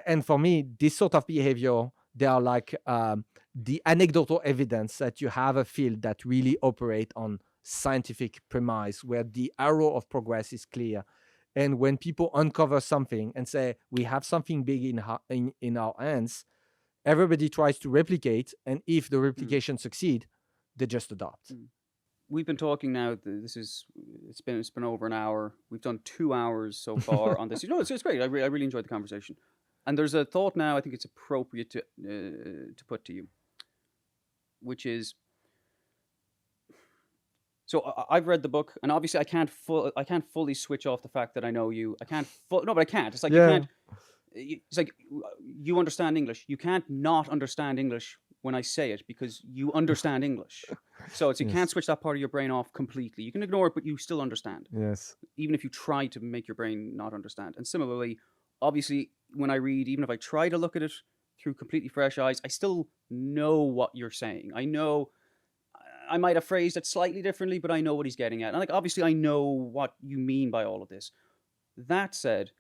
And for me, this sort of behavior, they are like the anecdotal evidence that you have a field that really operate on scientific premise, where the arrow of progress is clear. And when people uncover something and say, we have something big in our hands, everybody tries to replicate, and if the replication succeed, they just adopt. We've been talking now. It's been over an hour. We've done 2 hours so far on this. It's great. I really enjoyed the conversation. And there's a thought now I think it's appropriate to put to you, which is, so I've read the book, and obviously I can't fully switch off the fact that I know you. But I can't. It's like you can't. It's like you understand English. You can't not understand English when I say it, because you understand English. So you can't switch that part of your brain off completely. You can ignore it, but you still understand. Yes. Even if you try to make your brain not understand. And similarly, obviously, when I read, even if I try to look at it through completely fresh eyes, I still know what you're saying. I know. I might have phrased it slightly differently, but I know what he's getting at. And obviously I know what you mean by all of this. That said,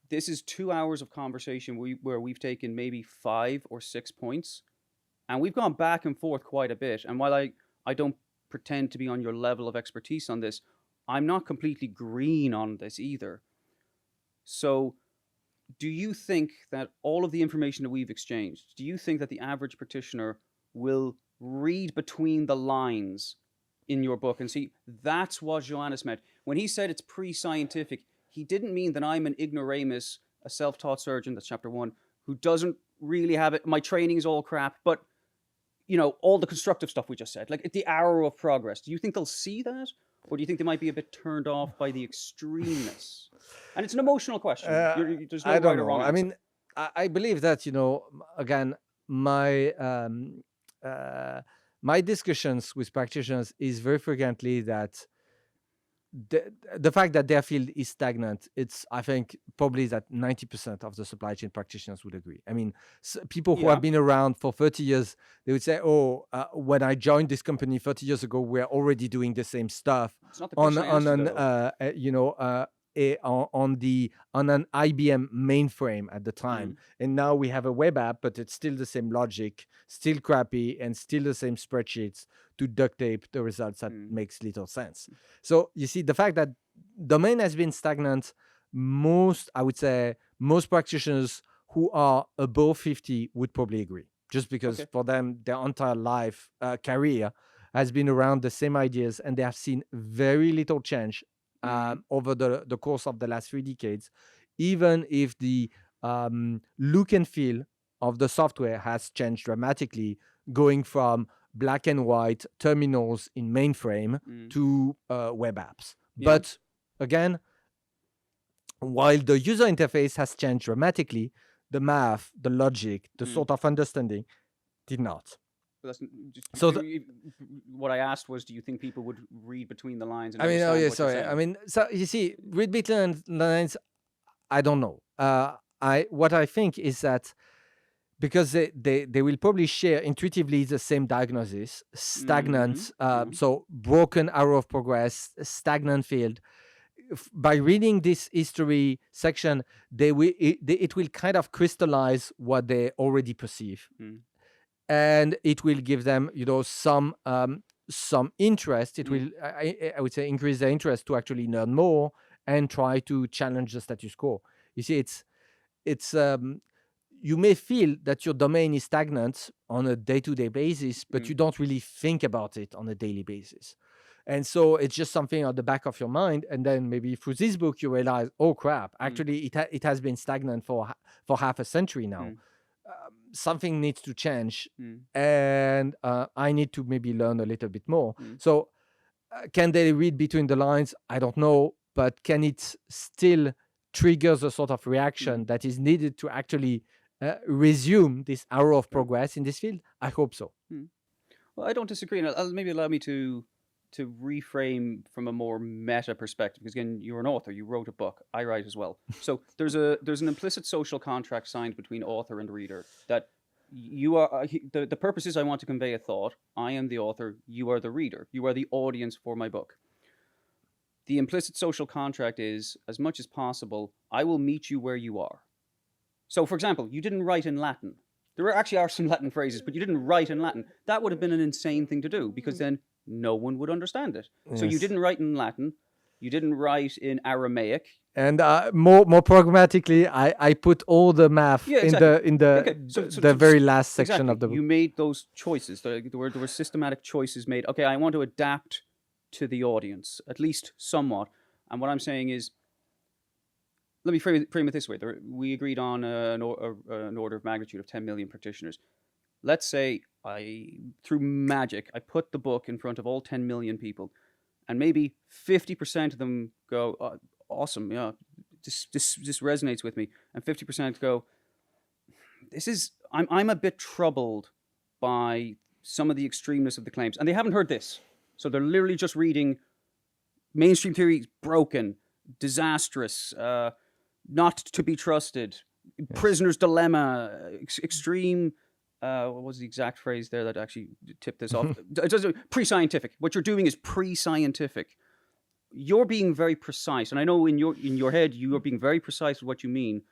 this is 2 hours of conversation where we've taken maybe 5 or 6 points, and we've gone back and forth quite a bit. And while I don't pretend to be on your level of expertise on this, I'm not completely green on this either. So do you think that all of the information that we've exchanged, do you think that the average practitioner will read between the lines in your book and see that's what Johannes meant? When he said it's pre-scientific, he didn't mean that I'm an ignoramus, a self-taught surgeon, that's chapter 1, who doesn't really have it. My training is all crap, but all the constructive stuff we just said, like the arrow of progress. Do you think they'll see that? Or do you think they might be a bit turned off by the extremeness? And it's an emotional question. There's no right or wrong answer. I mean, I believe that, again, my discussions with practitioners is very frequently that the fact that their field is stagnant, it's, I think, probably that 90% of the supply chain practitioners would agree. I mean, people who have been around for 30 years, they would say, when I joined this company 30 years ago, we're already doing the same stuff on an IBM mainframe at the time. And now we have a web app, but it's still the same logic, still crappy, and still the same spreadsheets to duct tape the results that makes little sense. So you see, the fact that domain has been stagnant, I would say most practitioners who are above 50 would probably agree, just because Okay. for them, their entire life, career has been around the same ideas, and they have seen very little change over the course of the last 3 decades, even if the look and feel of the software has changed dramatically, going from black and white terminals in mainframe to web apps. Yeah. But again, while the user interface has changed dramatically, the math, the logic, the sort of understanding did not. That's just, So what I asked was, do you think people would read between the lines and I mean, understand oh yeah, what sorry. you're saying? I mean, so you see, read between the lines. I don't know. What I think is that because they will probably share intuitively the same diagnosis, stagnant, so broken arrow of progress, stagnant field. By reading this history section, it will kind of crystallize what they already perceive, and it will give them, some interest. It will, I would say, increase their interest to actually learn more and try to challenge the status quo. You see, it's you may feel that your domain is stagnant on a day-to-day basis, but you don't really think about it on a daily basis. And so it's just something on the back of your mind. And then maybe through this book, you realize, oh crap, actually it has been stagnant for half a century now. Something needs to change. And I need to maybe learn a little bit more. So can they read between the lines? I don't know. But can it still trigger the sort of reaction that is needed to actually resume this arrow of progress in this field? I hope so. Well, I don't disagree, and maybe allow me to reframe from a more meta perspective, because again, you're an author, you wrote a book, I write as well. So there's an implicit social contract signed between author and reader that you are the purpose is I want to convey a thought. I am the author, you are the reader, you are the audience for my book. The implicit social contract is, as much as possible, I will meet you where you are. So, for example, you didn't write in Latin. There actually are some Latin phrases, but you didn't write in Latin. That would have been an insane thing to do, because then no one would understand it. Yes. So you didn't write in Latin. You didn't write in Aramaic. And more pragmatically, I put all the math in the very last section of the book. You made those choices. There were systematic choices made. Okay, I want to adapt to the audience, at least somewhat. And what I'm saying is, let me frame it this way. We agreed on an order of magnitude of 10 million practitioners. Let's say through magic, I put the book in front of all 10 million people, and maybe 50% of them go, oh, awesome, yeah, this resonates with me, and 50% go, I'm a bit troubled by some of the extremeness of the claims, and they haven't heard this. So they're literally just reading mainstream theory broken, disastrous, not to be trusted, prisoner's dilemma, extreme. What was the exact phrase there that actually tipped this off? Pre-scientific. What you're doing is pre-scientific. You're being very precise, and I know in your head you are being very precise with what you mean.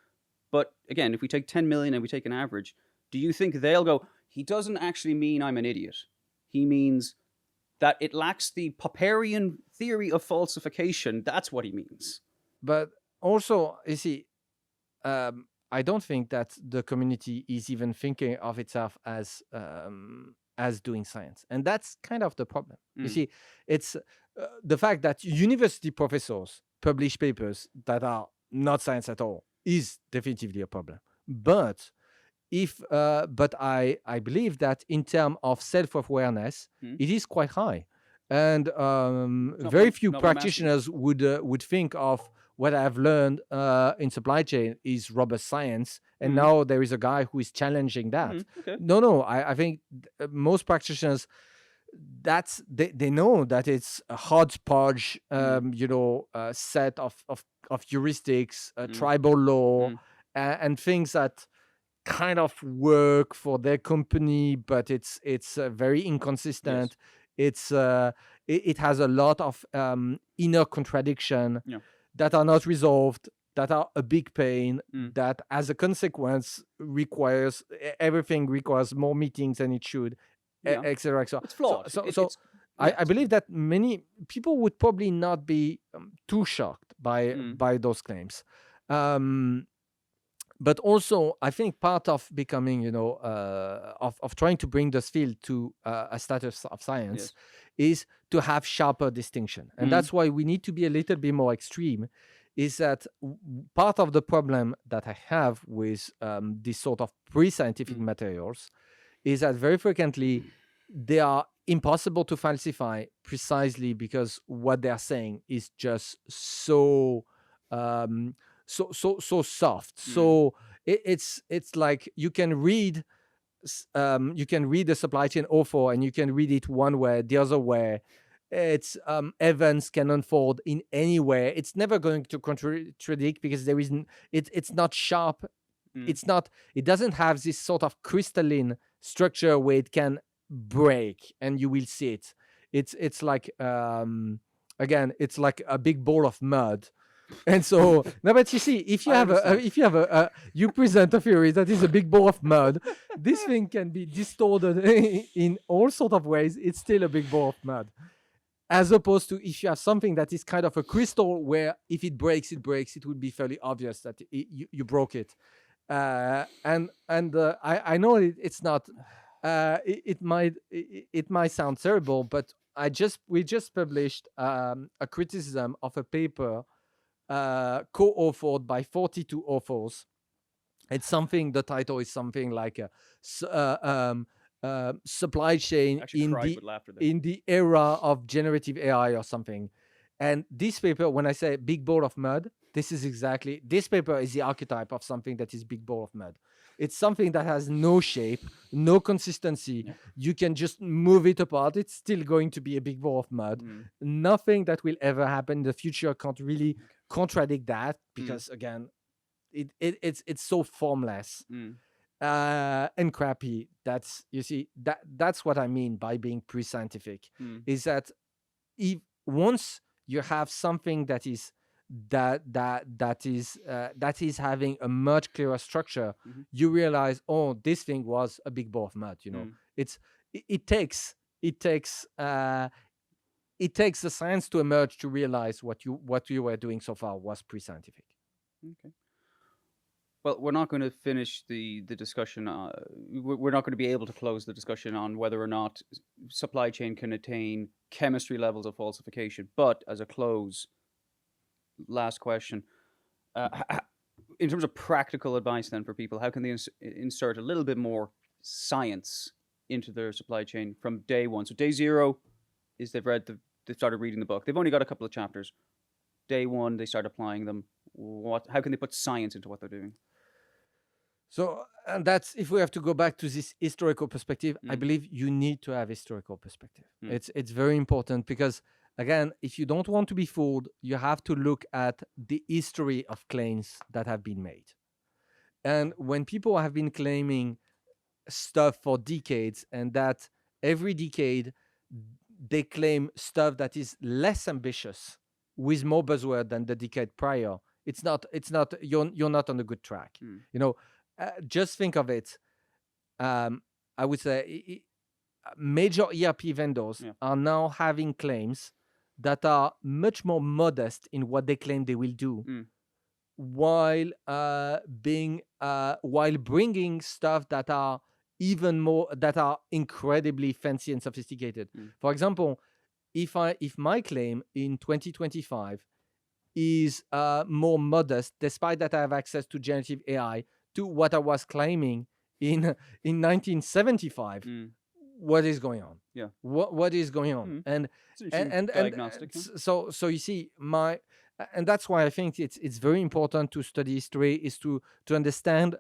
But again, if we take 10 million and we take an average, do you think they'll go, he doesn't actually mean I'm an idiot. He means that it lacks the Popperian theory of falsification. That's what he means. But also, you see, I don't think that the community is even thinking of itself as doing science. And that's kind of the problem. You see, it's the fact that university professors publish papers that are not science at all is definitively a problem. But I believe that in terms of self-awareness, it is quite high. And very few practitioners would think of what I've learned in supply chain is robust science, and now there is a guy who is challenging that. Okay. No, I think most practitioners, they know that it's a hodgepodge, set of heuristics, tribal law, and things that kind of work for their company, but it's very inconsistent. Yes. It has a lot of inner contradiction that are not resolved, that are a big pain, that as a consequence everything requires more meetings than it should, etc. It's flawed. I believe that many people would probably not be too shocked by those claims. But also, I think part of becoming, of trying to bring this field to a status of science is to have sharper distinction. And that's why we need to be a little bit more extreme, is that part of the problem that I have with this sort of pre-scientific materials is that very frequently they are impossible to falsify precisely because what they're saying is just so so soft. So it's like you can read the supply chain offer and you can read it one way, the other way. It's events can unfold in any way. It's never going to contradict because there isn't. It's not sharp. It doesn't have this sort of crystalline structure where it can break and you will see it. It's like again, it's like a big ball of mud. And so no, but you see, if you you present a theory that is a big ball of mud, this thing can be distorted in all sort of ways. It's still a big ball of mud, as opposed to if you have something that is kind of a crystal where if it breaks, it would be fairly obvious that you broke it. I know it's not. It might sound terrible, but we just published a criticism of a paper co-authored by 42 authors. It's something. The title is something like supply chain in the era of generative AI or something. And this paper, when I say big ball of mud, this paper is the archetype of something that is big ball of mud. It's something that has no shape, no consistency. Yeah. You can just move it apart. It's still going to be a big ball of mud. Nothing that will ever happen in the future can't really contradict that because again, it's so formless and crappy. That's what I mean by being pre-scientific. Is that if once you have something that is having a much clearer structure, you realize, oh, this thing was a big ball of mud. It takes the science to emerge to realize what you were doing so far was pre-scientific. Okay. Well, we're not going to finish the discussion. We're not going to be able to close the discussion on whether or not supply chain can attain chemistry levels of falsification. But as a close, last question, in terms of practical advice then for people, how can they insert a little bit more science into their supply chain from day one? So day zero is they've started reading the book. They've only got a couple of chapters. Day one, they start applying them. How can they put science into what they're doing? So, and that's, if we have to go back to this historical perspective, I believe you need to have historical perspective. It's very important because, again, if you don't want to be fooled, you have to look at the history of claims that have been made. And when people have been claiming stuff for decades, and that every decade they claim stuff that is less ambitious with more buzzword than the decade prior, it's not you're not on a good track. Just think of it. I would say major ERP vendors are now having claims that are much more modest in what they claim they will do, while bringing stuff that are incredibly fancy and sophisticated. For example, if my claim in 2025 is more modest, despite that I have access to generative AI, to what I was claiming in 1975, what is going on? Yeah, what is going on? And diagnostic. So you see, and that's why I think it's very important to study history, is to understand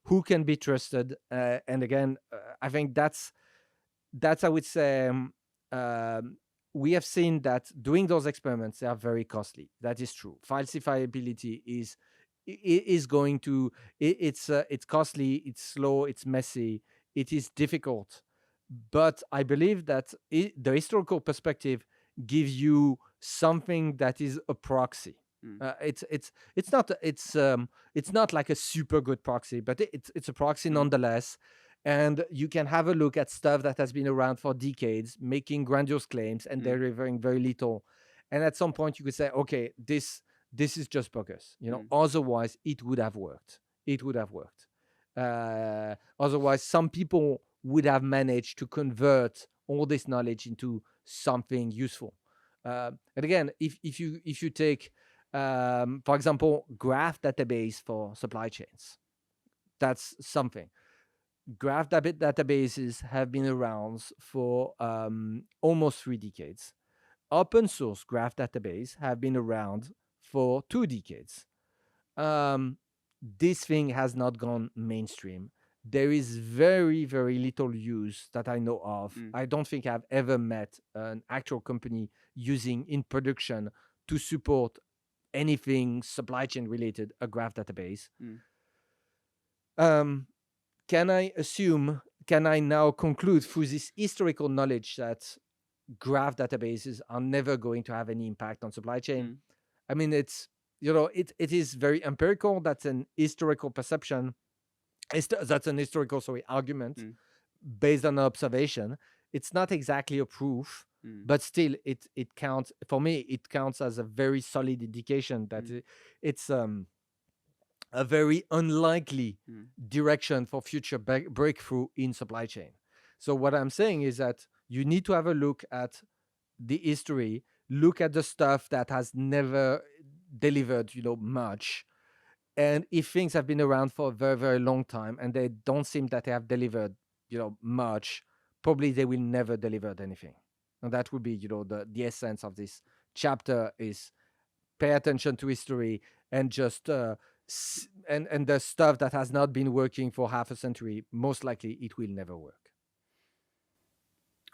who can be trusted. And again, I think that's I would say. We have seen that doing those experiments, they are very costly. That is true. Falsifiability is going to, it's costly, it's slow, it's messy, it is difficult. But I believe that the historical perspective gives you something that is a proxy. It's not like a super good proxy, but it's a proxy nonetheless. And you can have a look at stuff that has been around for decades, making grandiose claims and delivering very little. And at some point you could say, okay, this is just bogus. Otherwise it would have worked. it would have worked. Otherwise, some people would have managed to convert all this knowledge into something useful. And again, if you take, for example, graph database for supply chains, that's something. Graph databases have been around for almost 3 decades. Open source graph database have been around for 2 decades. This thing has not gone mainstream. There is very, very little use that I know of. I don't think I've ever met an actual company using in production to support anything supply chain related a graph database. Can I now conclude through this historical knowledge that graph databases are never going to have any impact on supply chain? I mean, it's, it is very empirical. That's an historical perception. That's an historical, argument based on observation. It's not exactly a proof, but still, it counts for me. It counts as a very solid indication that it's a very unlikely direction for future breakthrough in supply chain. So what I'm saying is that you need to have a look at the history, look at the stuff that has never delivered, much. And if things have been around for a very, very long time and they don't seem that they have delivered, much, probably they will never deliver anything. And that would be, the essence of this chapter is pay attention to history and just and the stuff that has not been working for half a century, most likely it will never work.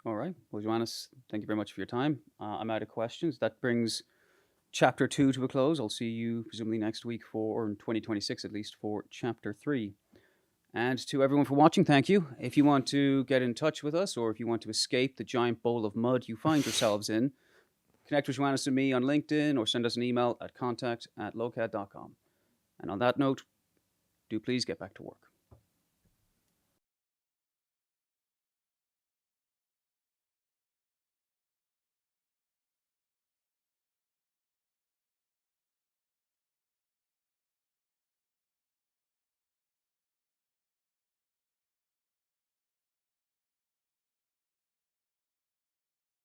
All right. Well, Johannes, thank you very much for your time. I'm out of questions. That brings Chapter 2 to a close. I'll see you presumably next week or in 2026 at least, for Chapter 3. And to everyone for watching, thank you. If you want to get in touch with us, or if you want to escape the giant bowl of mud you find yourselves in, connect with Johannes and me on LinkedIn, or send us an email at contact@lokad.com. And on that note, do please get back to work.